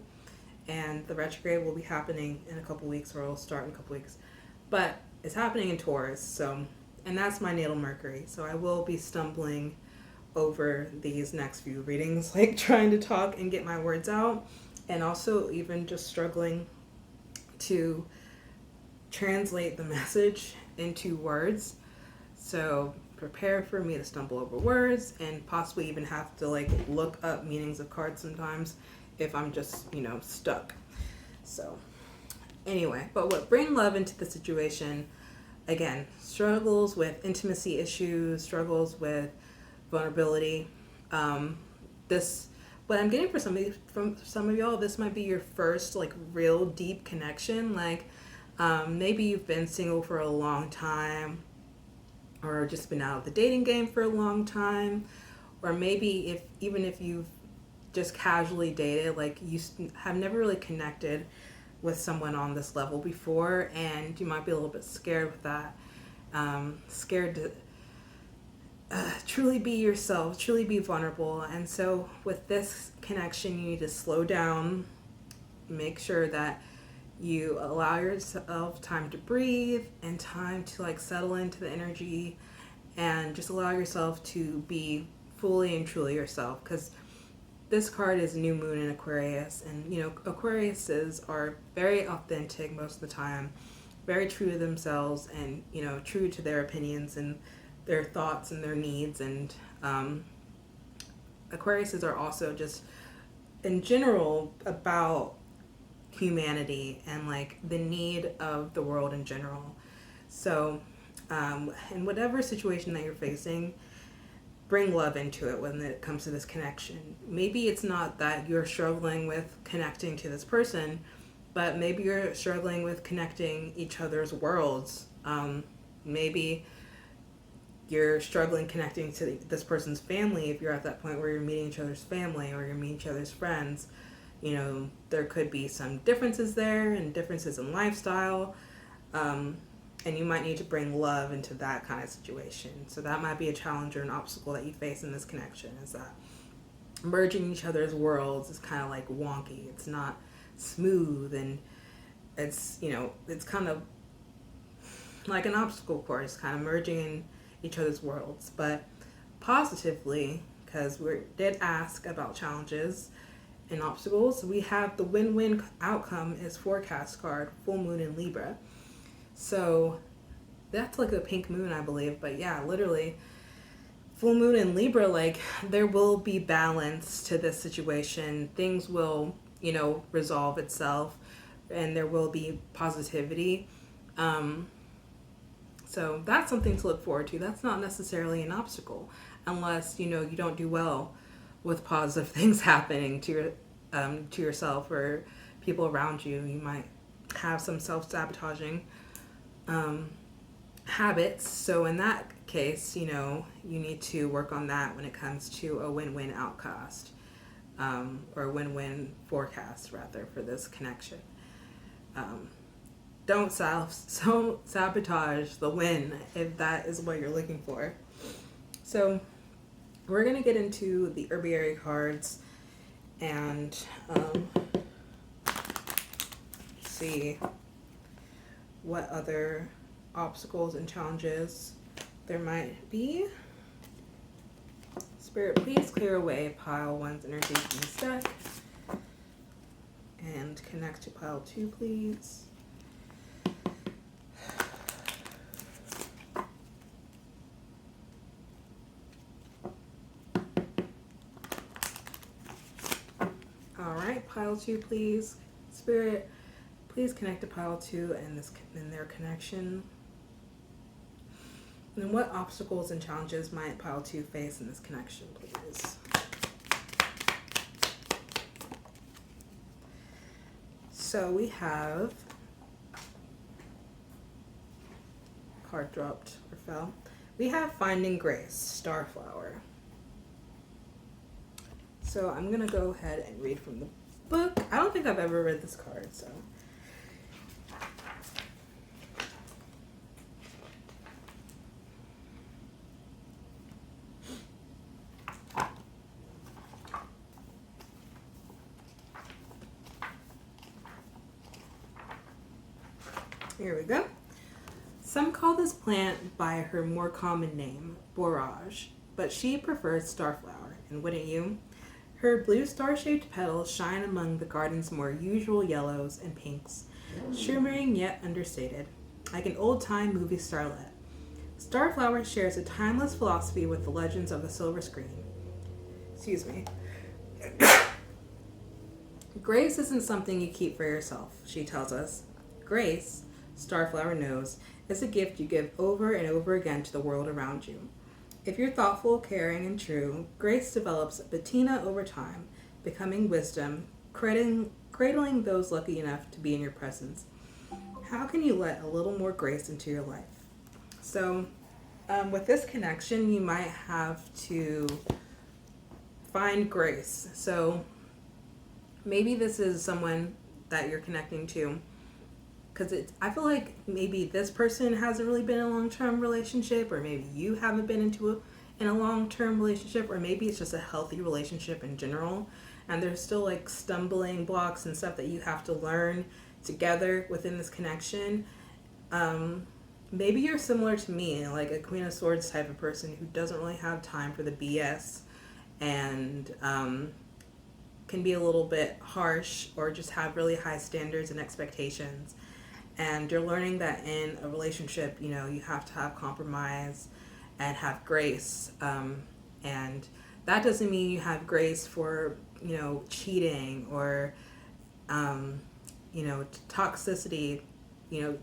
and the retrograde will be happening in a couple weeks, or it'll start in a couple weeks. But it's happening in Taurus, so, and that's my natal Mercury. So I will be stumbling over these next few readings, like trying to talk and get my words out, and also even just struggling to translate the message into words. So prepare for me to stumble over words, and possibly even have to like look up meanings of cards sometimes if I'm just, you know, stuck. So anyway, but what bring love into the situation, again, struggles with intimacy issues, struggles with vulnerability. What I'm getting from some of y'all, this might be your first like real deep connection. Like maybe you've been single for a long time, or just been out of the dating game for a long time, or maybe even if you've just casually dated, like you have never really connected with someone on this level before, and you might be a little bit scared with that, scared to truly be yourself, truly be vulnerable. And so with this connection, you need to slow down, make sure that You allow yourself time to breathe and time to like settle into the energy, and just allow yourself to be fully and truly yourself, because this card is new moon in Aquarius, and you know, Aquariuses are very authentic most of the time, very true to themselves, and you know, true to their opinions and their thoughts and their needs. And Aquariuses are also just in general about humanity and like the need of the world in general. So in whatever situation that you're facing, bring love into it when it comes to this connection. Maybe it's not that you're struggling with connecting to this person, but maybe you're struggling with connecting each other's worlds. Maybe you're struggling connecting to this person's family if you're at that point where you're meeting each other's family or you're meeting each other's friends. You know, there could be some differences there and differences in lifestyle. And you might need to bring love into that kind of situation. So that might be a challenge or an obstacle that you face in this connection, is that merging each other's worlds is kind of like wonky. It's not smooth, and it's, you know, it's kind of like an obstacle course, kind of merging in each other's worlds. But positively, because we did ask about challenges and obstacles, we have the win-win outcome is forecast card, full moon in Libra. So that's like a pink moon, I believe. But yeah, literally, full moon in Libra, like there will be balance to this situation. Things will, you know, resolve itself, and there will be positivity. So that's something to look forward to. That's not necessarily an obstacle, unless, you know, you don't do well with positive things happening to yourself or people around you. You might have some self-sabotaging habits. So in that case, you know, you need to work on that when it comes to a win-win outcast, or a win-win forecast rather, for this connection. Don't sabotage the win if that is what you're looking for. So we're going to get into the herbiary cards and see what other obstacles and challenges there might be. Spirit, please clear away pile 1's energy from this deck and connect to pile 2, please. All right, pile 2, please. Spirit, please connect to pile 2 and their connection. And what obstacles and challenges might pile 2 face in this connection, please? So we have, card dropped or fell. We have Finding Grace, Starflower. So I'm going to go ahead and read from the book. I don't think I've ever read this card, so. Here we go. Some call this plant by her more common name, borage, but she prefers starflower, and wouldn't you? Her blue star-shaped petals shine among the garden's more usual yellows and pinks, shimmering yet understated, like an old-time movie starlet. Starflower shares a timeless philosophy with the legends of the silver screen. Excuse me. Grace isn't something you keep for yourself, she tells us. Grace, Starflower knows, is a gift you give over and over again to the world around you. If you're thoughtful, caring, and true, grace develops patina over time, becoming wisdom, cradling those lucky enough to be in your presence. How can you let a little more grace into your life? So, with this connection, you might have to find grace. So, maybe this is someone that you're connecting to, because I feel like maybe this person hasn't really been in a long-term relationship, or maybe you haven't been in a long-term relationship, or maybe it's just a healthy relationship in general, and there's still like stumbling blocks and stuff that you have to learn together within this connection. Maybe you're similar to me, like a Queen of Swords type of person who doesn't really have time for the BS and can be a little bit harsh or just have really high standards and expectations. And you're learning that in a relationship, you know, you have to have compromise and have grace. And that doesn't mean you have grace for, you know, cheating or, you know, toxicity, you know,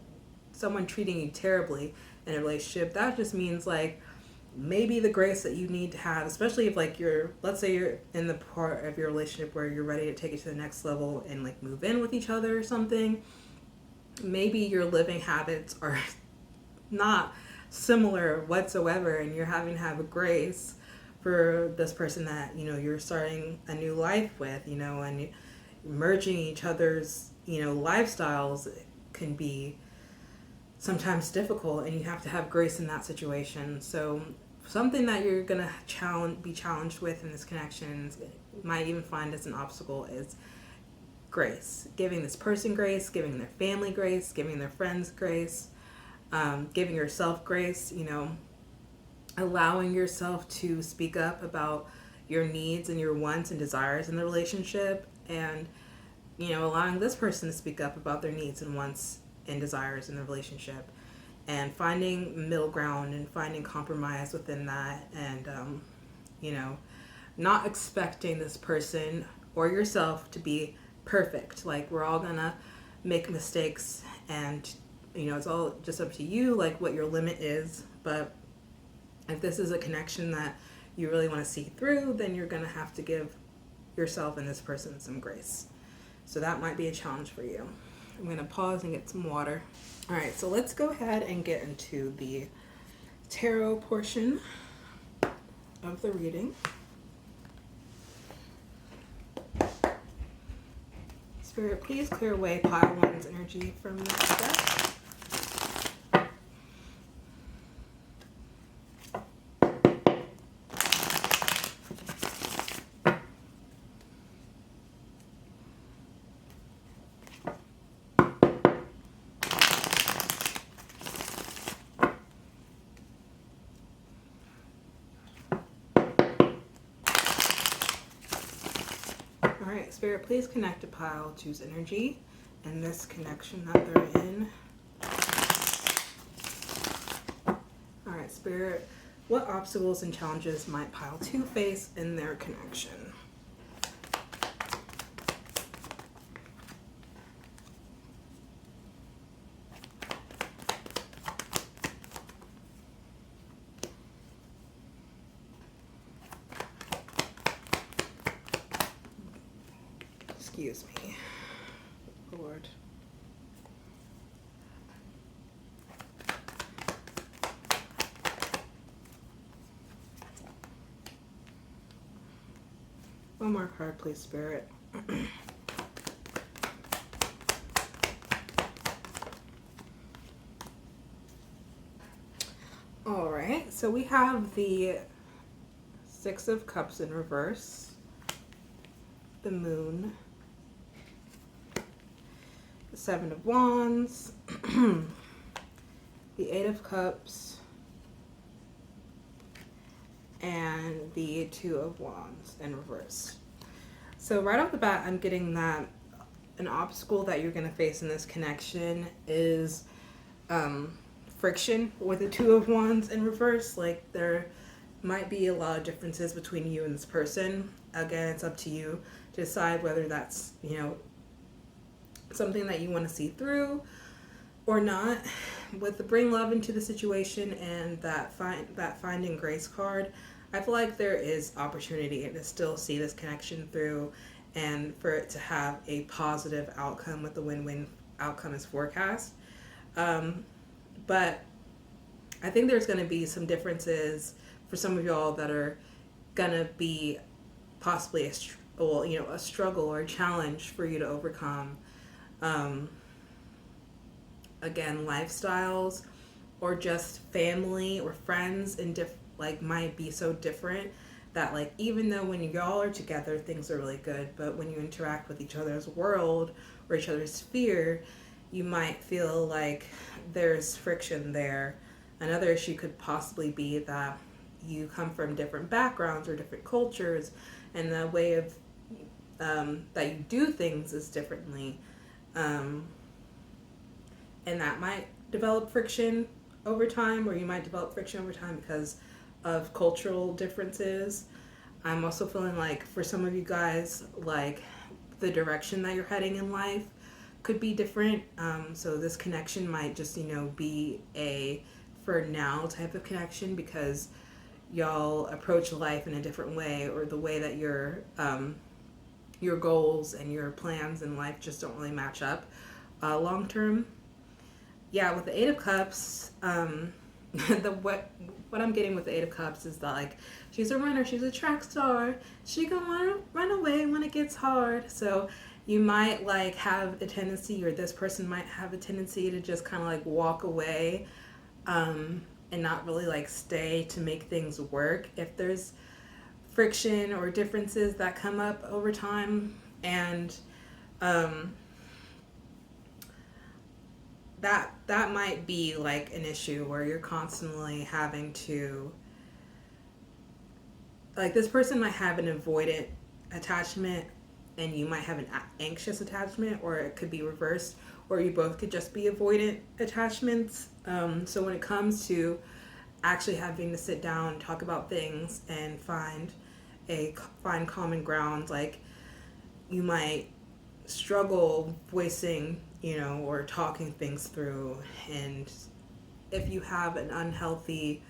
someone treating you terribly in a relationship. That just means like maybe the grace that you need to have, especially if like let's say you're in the part of your relationship where you're ready to take it to the next level and like move in with each other or something. Maybe your living habits are not similar whatsoever, and you're having to have a grace for this person that, you know, you're starting a new life with, you know, and merging each other's, you know, lifestyles can be sometimes difficult, and you have to have grace in that situation. So something that you're gonna be challenged with in this connection, might even find as an obstacle, is grace. Giving this person grace, giving their family grace, giving their friends grace, giving yourself grace, you know, allowing yourself to speak up about your needs and your wants and desires in the relationship, and, you know, allowing this person to speak up about their needs and wants and desires in the relationship, and finding middle ground and finding compromise within that, and you know, not expecting this person or yourself to be perfect. Like, we're all gonna make mistakes, and, you know, it's all just up to you, like what your limit is. But if this is a connection that you really want to see through, then you're gonna have to give yourself and this person some grace. So that might be a challenge for you. I'm going to pause and get some water. All right, so let's go ahead and get into the tarot portion of the reading. Spirit, please clear away pile one's energy from this deck. Alright, Spirit, please connect to pile two's energy and this connection that they're in. Alright, Spirit, what obstacles and challenges might pile two face in their connection? Excuse me, Lord. One more card, please, Spirit. All right, so we have the Six of Cups in reverse, the Moon, the Seven of Wands, the Eight of Cups, and the Two of Wands in reverse. So right off the bat, I'm getting that an obstacle that you're going to face in this connection is friction with the Two of Wands in reverse. Like, there might be a lot of differences between you and this person. Again, it's up to you to decide whether that's, you know, something that you want to see through or not. With the bring love into the situation and that finding grace card, I feel like there is opportunity to still see this connection through and for it to have a positive outcome with the win-win outcome as forecast. But I think there's going to be some differences for some of y'all that are going to be possibly a struggle or a challenge for you to overcome. Again, lifestyles or just family or friends and might be so different that like even though when y'all are together things are really good, but when you interact with each other's world or each other's sphere, you might feel like there's friction there. Another issue could possibly be that you come from different backgrounds or different cultures, and the way of that you do things is differently, and that might develop friction over time, or you might develop friction over time because of cultural differences. I'm also feeling like for some of you guys, like the direction that you're heading in life could be different. So this connection might just, be a for now type of connection because y'all approach life in a different way, or the way that your goals and your plans in life just don't really match up long term. Yeah, with the Eight of Cups, what I'm getting with the Eight of Cups is that like she's a runner, she's a track star. She gonna run away when it gets hard. So you might like have a tendency, or this person might have a tendency to just kind of like walk away, and not really like stay to make things work if there's friction or differences that come up over time. And that might be like an issue where you're constantly having to, like, this person might have an avoidant attachment and you might have an anxious attachment, or it could be reversed, or you both could just be avoidant attachments. So when it comes to actually having to sit down and talk about things and find common ground, like you might struggle voicing, or talking things through. And if you have an unhealthy,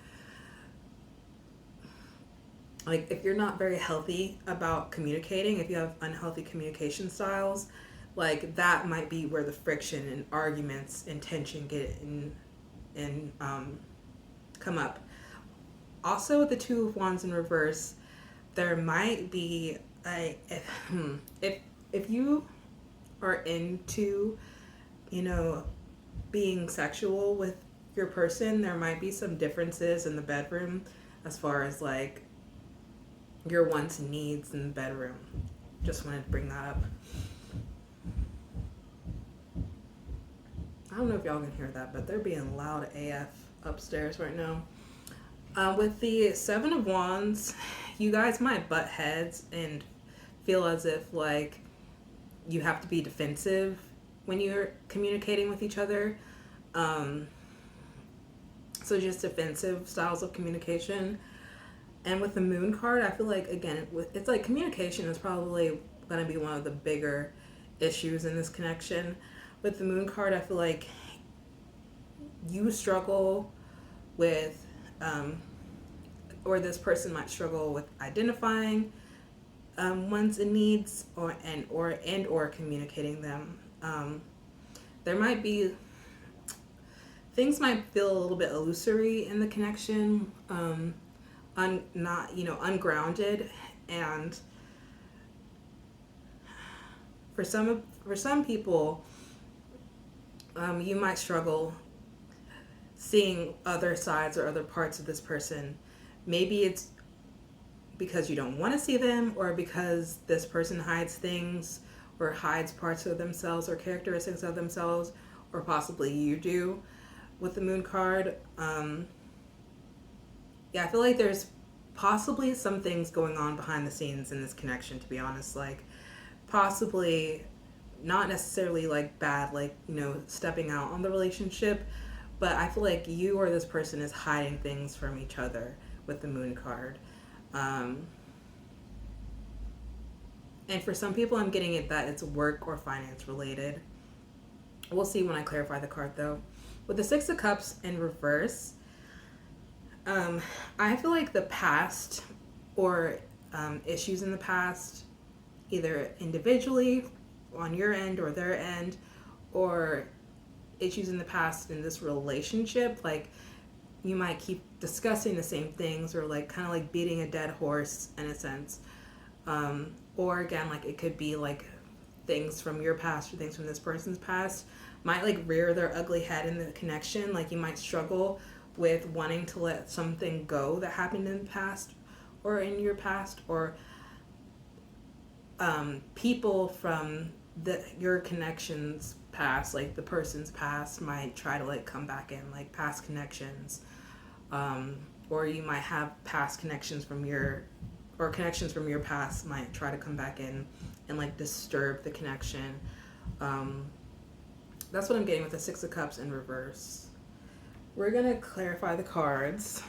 like if you're not very healthy about communicating, if you have unhealthy communication styles, like that might be where the friction and arguments and tension get in come up. Also with the Two of Wands in reverse, there might be if you are into being sexual with your person, there might be some differences in the bedroom as far as like your wants and needs in the bedroom. Just wanted to bring that up. I don't know if y'all can hear that, but they're being loud AF upstairs right now. With the Seven of Wands, you guys might butt heads and feel as if like you have to be defensive when you're communicating with each other. So just defensive styles of communication. And with the Moon card, I feel like, again, it's like communication is probably going to be one of the bigger issues in this connection. With the Moon card, I feel like you struggle with, or this person might struggle with identifying wants and needs, or communicating them. There might be things might feel a little bit illusory in the connection, ungrounded, and for some people, you might struggle seeing other sides or other parts of this person. Maybe it's because you don't want to see them, or because this person hides things or hides parts of themselves or characteristics of themselves, or possibly you do with the Moon card. I feel like there's possibly some things going on behind the scenes in this connection, to be honest. Like, possibly not necessarily like bad, like, stepping out on the relationship, but I feel like you or this person is hiding things from each other with the Moon card. And for some people, I'm getting it that it's work or finance related. We'll see when I clarify the card, though. With the Six of Cups in reverse, I feel like the past, or issues in the past, either individually on your end or their end, or issues in the past in this relationship, like you might keep discussing the same things, or like kind of like beating a dead horse in a sense. Or again, like it could be like things from your past or things from this person's past might like rear their ugly head in the connection. Like you might struggle with wanting to let something go that happened in the past, or in your past, or people from your connections past, like the person's past might try to like come back in, like past connections, or you might have past connections from your, or connections from your past might try to come back in and like disturb the connection. That's what I'm getting with the Six of Cups in reverse. We're gonna clarify the cards.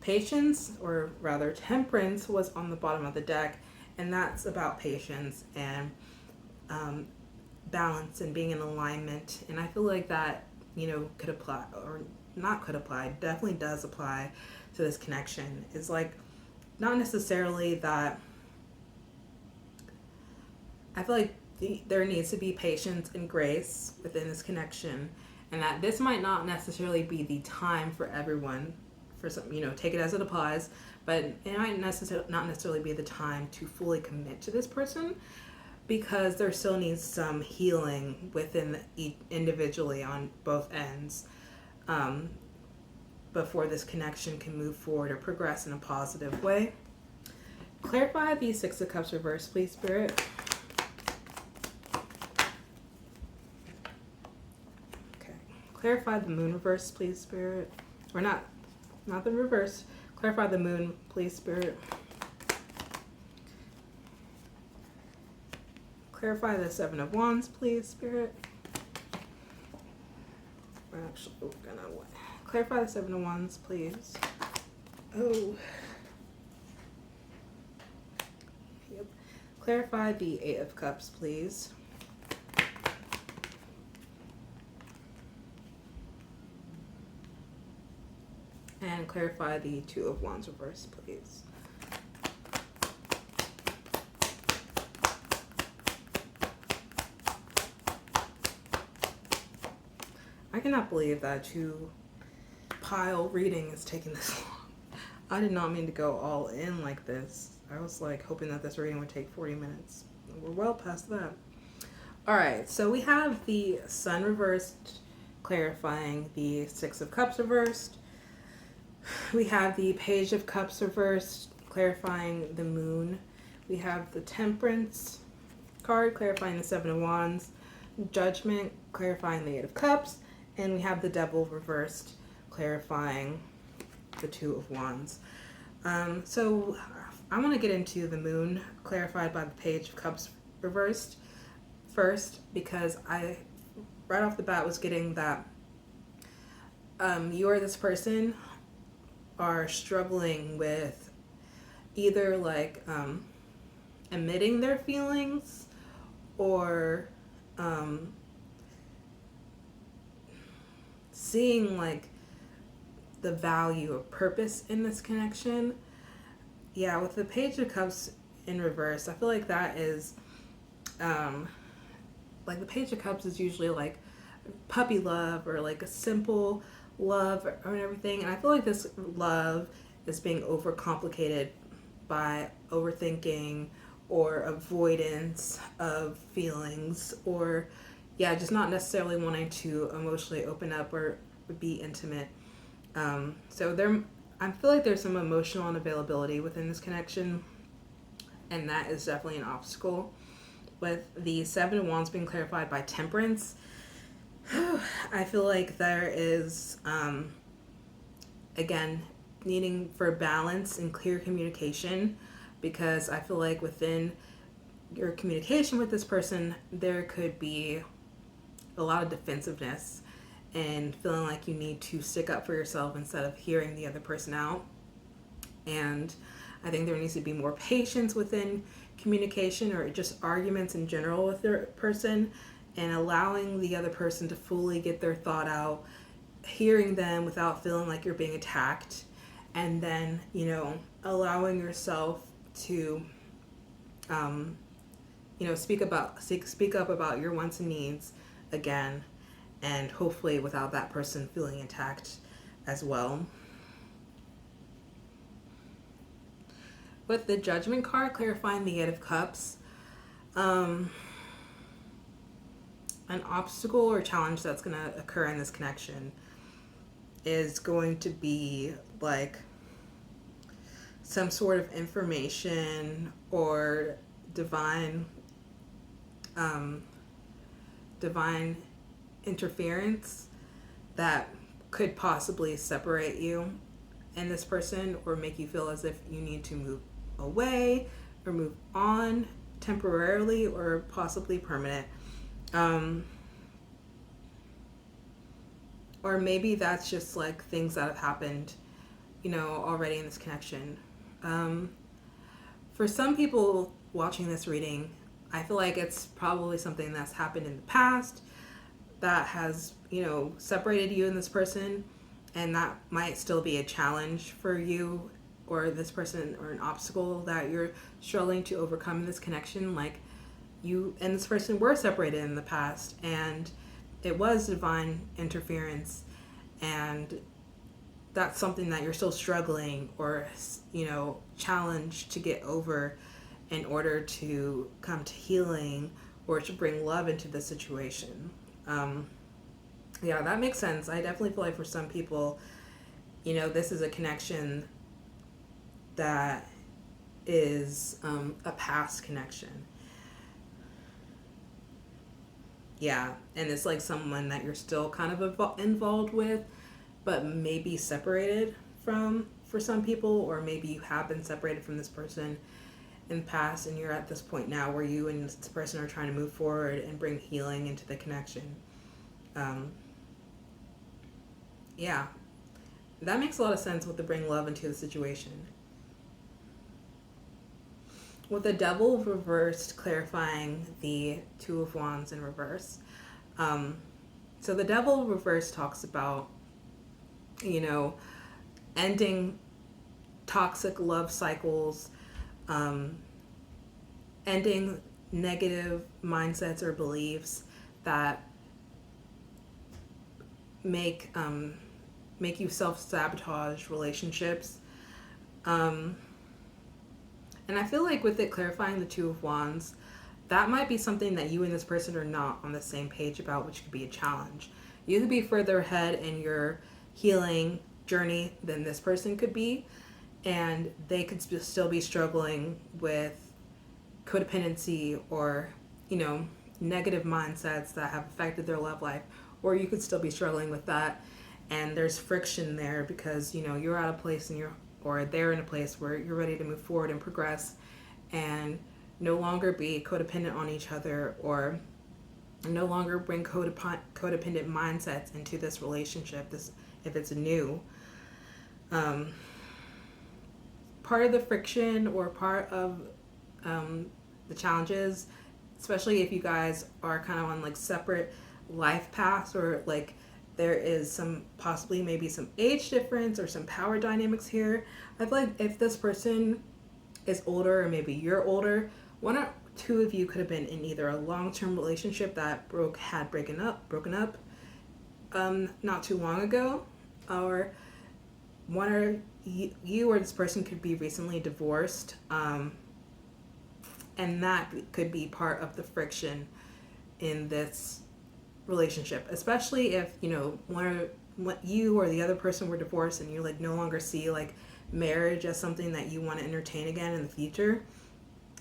Patience, or rather temperance, was on the bottom of the deck, and that's about patience and balance and being in alignment. And I feel like that, you know, could apply, or not could apply, definitely does apply to this connection. Is like, not necessarily that, I feel like there needs to be patience and grace within this connection, and that this might not necessarily be the time for everyone. For some, you know, take it as it applies, but it might not necessarily be the time to fully commit to this person, because there still needs some healing within individually on both ends, before this connection can move forward or progress in a positive way. Clarify the Six of Cups reverse, please, Spirit. Okay. Clarify the Moon reverse, please, Spirit. Or not the reverse. Clarify the Moon, please, Spirit. Clarify the Seven of Wands, please, Spirit. We're actually gonna clarify the Seven of Wands, please. Oh. Yep. Clarify the Eight of Cups, please. And clarify the Two of Wands reverse, please. I cannot believe that 2-pile reading is taking this long. I did not mean to go all in like this. I was like hoping that this reading would take 40 minutes. We're well past that. All right, so we have the Sun reversed, clarifying the Six of Cups reversed. We have the Page of Cups reversed, clarifying the Moon. We have the Temperance card, clarifying the Seven of Wands. Judgment, clarifying the Eight of Cups. And we have the Devil reversed, clarifying the Two of Wands. So I want to get into the Moon, clarified by the Page of Cups reversed first, because I, right off the bat, was getting that you or this person are struggling with either like admitting their feelings, or seeing like the value of purpose in this connection. Yeah, with the Page of Cups in reverse, I feel like that is like the Page of Cups is usually like puppy love, or like a simple love or everything, and I feel like this love is being overcomplicated by overthinking or avoidance of feelings, or just not necessarily wanting to emotionally open up or be intimate. So I feel like there's some emotional unavailability within this connection, and that is definitely an obstacle. With the Seven of Wands being clarified by Temperance, I feel like there is, again, needing for balance and clear communication, because I feel like within your communication with this person, there could be a lot of defensiveness and feeling like you need to stick up for yourself instead of hearing the other person out. And I think there needs to be more patience within communication, or just arguments in general with their person, and allowing the other person to fully get their thought out, hearing them without feeling like you're being attacked, and then, allowing yourself to, speak up about your wants and needs again, and hopefully without that person feeling attacked as well. With the Judgment card clarifying the Eight of Cups, an obstacle or challenge that's going to occur in this connection is going to be like some sort of information or divine divine interference that could possibly separate you and this person, or make you feel as if you need to move away or move on temporarily or possibly permanent. Or maybe that's just like things that have happened, already in this connection. For some people watching this reading, I feel like it's probably something that's happened in the past that has, separated you and this person, and that might still be a challenge for you or this person, or an obstacle that you're struggling to overcome in this connection. Like, you and this person were separated in the past, and it was divine interference, and that's something that you're still struggling or, challenged to get over in order to come to healing or to bring love into the situation. Yeah, that makes sense. I definitely feel like for some people, this is a connection that is a past connection. Yeah, and it's like someone that you're still kind of involved with, but maybe separated from for some people, or maybe you have been separated from this person in the past, and you're at this point now where you and this person are trying to move forward and bring healing into the connection. Yeah, that makes a lot of sense with the bring love into the situation. With the devil reversed, clarifying the Two of Wands in reverse. So the devil reverse talks about, ending toxic love cycles, ending negative mindsets or beliefs that make you self-sabotage relationships. And I feel like with it clarifying the Two of Wands, that might be something that you and this person are not on the same page about, which could be a challenge. You could be further ahead in your healing journey than this person could be, and they could still be struggling with codependency or, negative mindsets that have affected their love life, or you could still be struggling with that, and there's friction there because, you're at a place or they're in a place where you're ready to move forward and progress and no longer be codependent on each other, or no longer bring codependent mindsets into this relationship, if it's new. Part of the friction or part of the challenges, especially if you guys are kind of on like separate life paths, or like there is some possibly maybe some age difference or some power dynamics here. I feel like if this person is older, or maybe you're older, one or two of you could have been in either a long-term relationship that broken up not too long ago, or one or you or this person could be recently divorced, and that could be part of the friction in this relationship, especially if one you or the other person were divorced and you like no longer see like marriage as something that you want to entertain again in the future.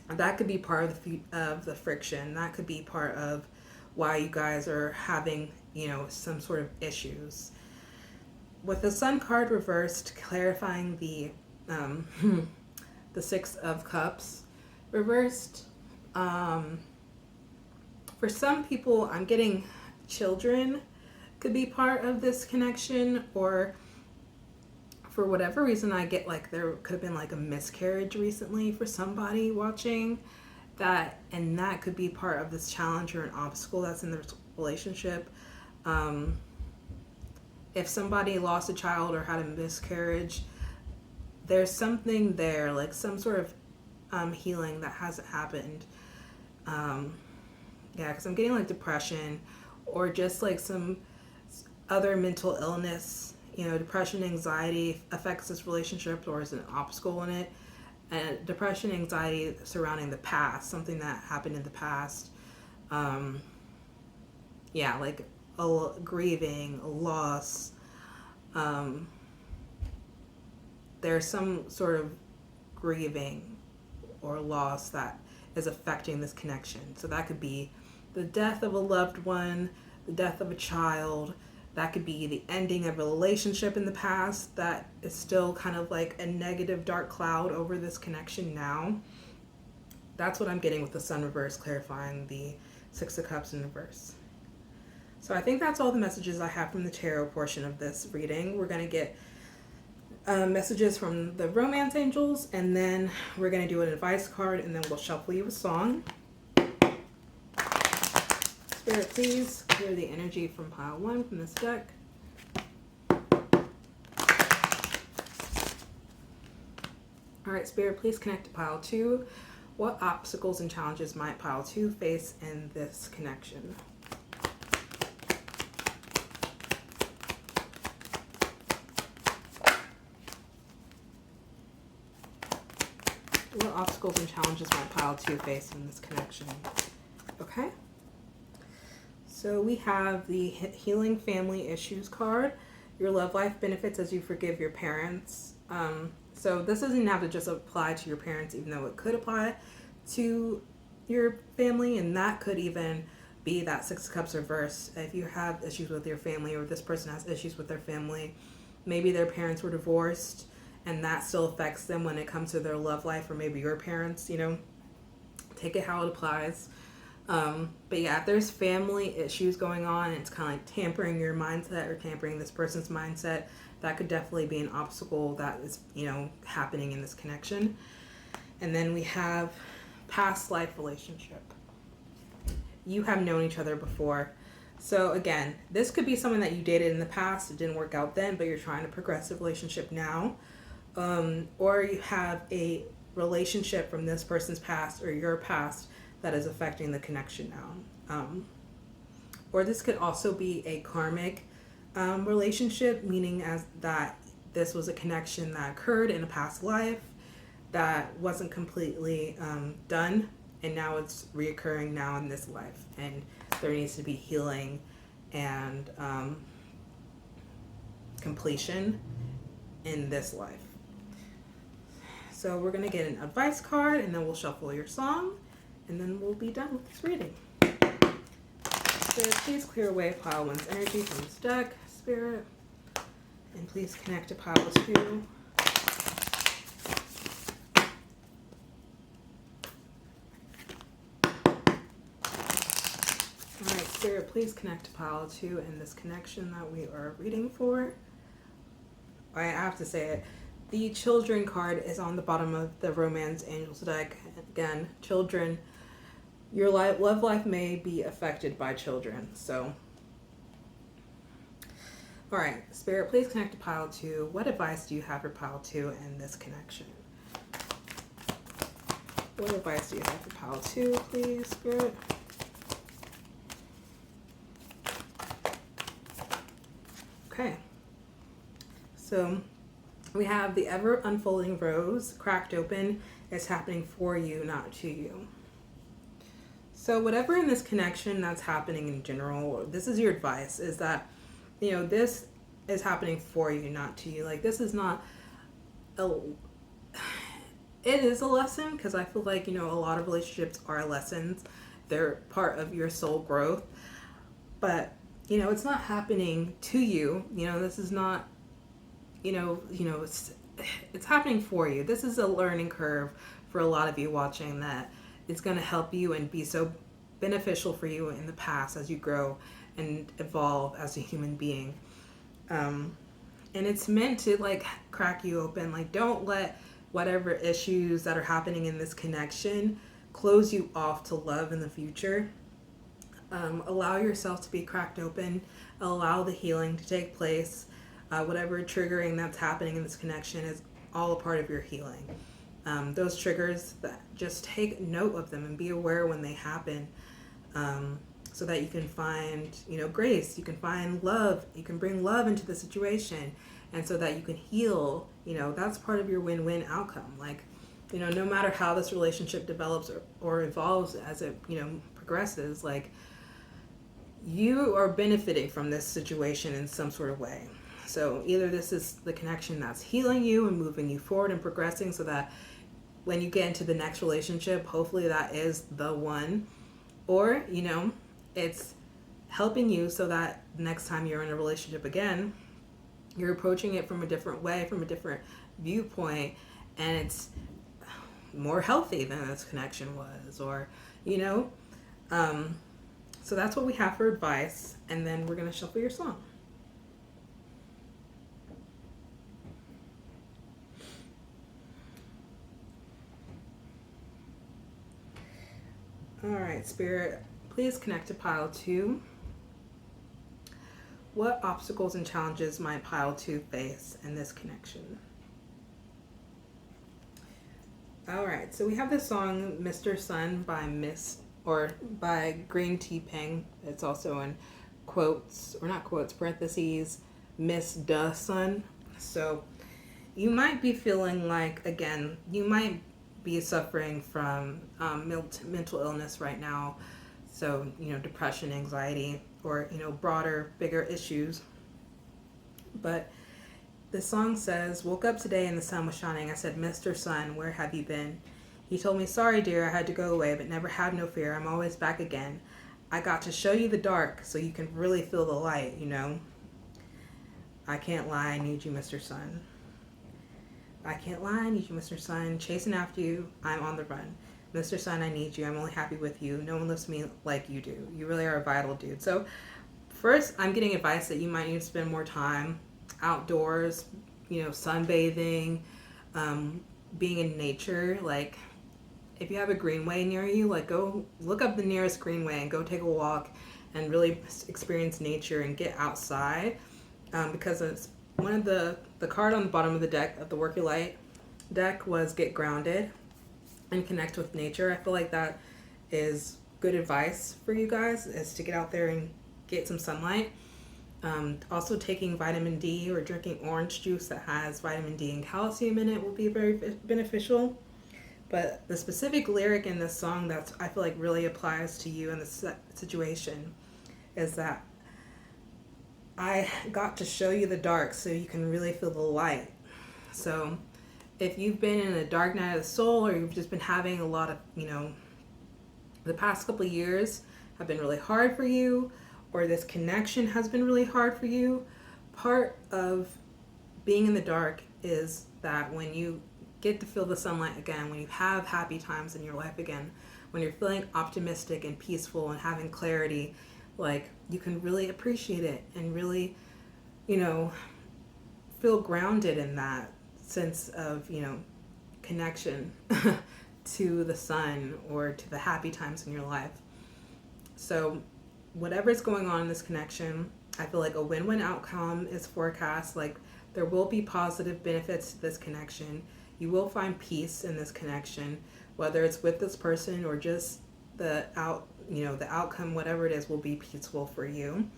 That could be part of the friction. That could be part of why you guys are having some sort of issues. With the Sun card reversed, clarifying the the Six of Cups reversed, for some people I'm getting children could be part of this connection, or for whatever reason I get like there could have been like a miscarriage recently for somebody watching that, and that could be part of this challenge or an obstacle that's in the relationship. If somebody lost a child or had a miscarriage, there's something there, like some sort of healing that hasn't happened. Because I'm getting like depression, or just like some other mental illness. Depression, anxiety affects this relationship or is an obstacle in it. And depression, anxiety surrounding the past, something that happened in the past. Like grieving, a loss. There's some sort of grieving or loss that is affecting this connection. So that could be the death of a loved one, the death of a child. That could be the ending of a relationship in the past that is still kind of like a negative dark cloud over this connection now. That's what I'm getting with the Sun reverse, clarifying the Six of Cups in reverse. So I think that's all the messages I have from the tarot portion of this reading. We're going to get messages from the romance angels, and then we're going to do an advice card, and then we'll shuffle you a song. Spirit, please clear the energy from pile 1 from this deck. All right, Spirit, please connect to pile 2. What obstacles and challenges might pile 2 face in this connection? What obstacles and challenges might pile 2 face in this connection? Okay. So we have the Healing Family Issues card. Your love life benefits as you forgive your parents. So this doesn't have to just apply to your parents, even though it could apply to your family, and that could even be that Six of Cups reverse. If you have issues with your family, or this person has issues with their family, maybe their parents were divorced, and that still affects them when it comes to their love life, or maybe your parents, you know, take it how it applies. But yeah, if there's family issues going on and it's kind of like tampering your mindset or tampering this person's mindset, that could definitely be an obstacle that is, you know, happening in this connection. And then we have past life relationship. You have known each other before. So again, this could be someone that you dated in the past. It didn't work out then, but you're trying to progress a relationship now. Or you have a relationship from this person's past or your past that is affecting the connection now. Or this could also be a karmic relationship, meaning as that this was a connection that occurred in a past life that wasn't completely done, and now it's reoccurring now in this life, and there needs to be healing and completion in this life. So we're going to get an advice card, and then we'll shuffle your song, and then we'll be done with this reading. Spirit, please clear away pile 1's energy from this deck. Spirit, and please connect to pile 2. Alright, Spirit, please connect to pile 2 and this connection that we are reading for. I have to say it. The children card is on the bottom of the Romance Angels deck. Again, children, your love life may be affected by children. So, all right, Spirit, please connect to pile 2. What advice do you have for pile 2 in this connection? What advice do you have for pile 2, please, Spirit? Okay. So we have the ever unfolding rose cracked open. It's happening for you, not to you. So whatever in this connection that's happening in general, this is your advice, is that, you know, this is happening for you, not to you. Like, this is not it is a lesson, because I feel like, you know, a lot of relationships are lessons. They're part of your soul growth. But, you know, it's not happening to you. You know, this is not, you know, it's happening for you. This is a learning curve for a lot of you watching, that it's going to help you and be so beneficial for you in the past as you grow and evolve as a human being. And it's meant to, like, crack you open. Like, don't let whatever issues that are happening in this connection close you off to love in the future. Allow yourself to be cracked open. Allow the healing to take place. Whatever triggering that's happening in this connection is all a part of your healing. Those triggers, that just take note of them and be aware when they happen, so that you can find, you know, grace, you can find love, you can bring love into the situation, and so that you can heal. You know, that's part of your win-win outcome. Like, you know, no matter how this relationship develops or evolves as it, you know, progresses, like, you are benefiting from this situation in some sort of way. So either this is the connection that's healing you and moving you forward and progressing, so that when you get into the next relationship, hopefully that is the one. Or, you know, it's helping you so that next time you're in a relationship again, you're approaching it from a different way, from a different viewpoint, and it's more healthy than this connection was, or, you know. So that's what we have for advice, and then we're going to shuffle your song. All right, Spirit, please connect to pile 2. What obstacles and challenges might pile 2 face in this connection? All right, so we have this song Mr. Sun by Green Tea Ping. It's also in quotes, or not quotes, parentheses, Miss Duh Sun. So you might be feeling like, again, you might be suffering from mental illness right now. So, you know, depression, anxiety, or, you know, broader, bigger issues. But the song says, woke up today and the sun was shining. I said, Mr. Sun, where have you been? He told me, sorry, dear, I had to go away, but never have no fear. I'm always back again. I got to show you the dark so you can really feel the light, you know. I can't lie, I need you, Mr. Sun. I can't lie, I need you, Mr. Sun. Chasing after you, I'm on the run. Mr. Sun, I need you. I'm only happy with you. No one loves me like you do. You really are a vital dude. So first, I'm getting advice that you might need to spend more time outdoors, you know, sunbathing, being in nature. Like, if you have a greenway near you, like, go look up the nearest greenway and go take a walk and really experience nature and get outside, because it's one of the card on the bottom of the deck of the Work Your Light deck was get grounded and connect with nature. I feel like that is good advice for you guys, is to get out there and get some sunlight. Also, taking vitamin D or drinking orange juice that has vitamin D and calcium in it will be very beneficial. But the specific lyric in this song that I feel like really applies to you in this situation is that I got to show you the dark so you can really feel the light. So if you've been in a dark night of the soul, or you've just been having a lot of, you know, the past couple of years have been really hard for you, or this connection has been really hard for you, part of being in the dark is that when you get to feel the sunlight again, when you have happy times in your life again, when you're feeling optimistic and peaceful and having clarity, like, you can really appreciate it and really, you know, feel grounded in that sense of, you know, connection to the sun or to the happy times in your life. So whatever's going on in this connection, I feel like a win-win outcome is forecast. Like, there will be positive benefits to this connection. You will find peace in this connection, whether it's with this person or just the outcome, whatever it is, will be peaceful for you.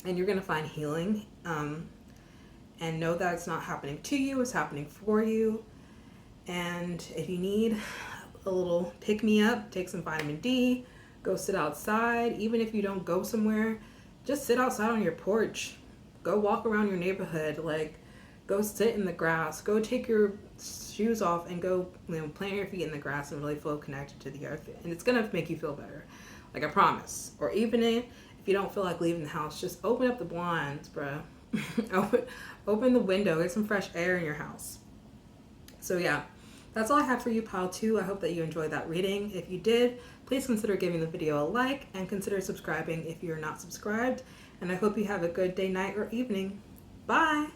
And you're going to find healing. And know that it's not happening to you, it's happening for you. And if you need a little pick-me-up, take some vitamin D, go sit outside. Even if you don't go somewhere, just sit outside on your porch. Go walk around your neighborhood. Like, go sit in the grass. Go take your shoes off and go, you know, plant your feet in the grass and really feel connected to the earth. And it's going to make you feel better. Like, I promise. Or even if you don't feel like leaving the house, just open up the blinds, bruh. Open the window. Get some fresh air in your house. So yeah, that's all I have for you, pile 2. I hope that you enjoyed that reading. If you did, please consider giving the video a like and consider subscribing if you're not subscribed. And I hope you have a good day, night, or evening. Bye!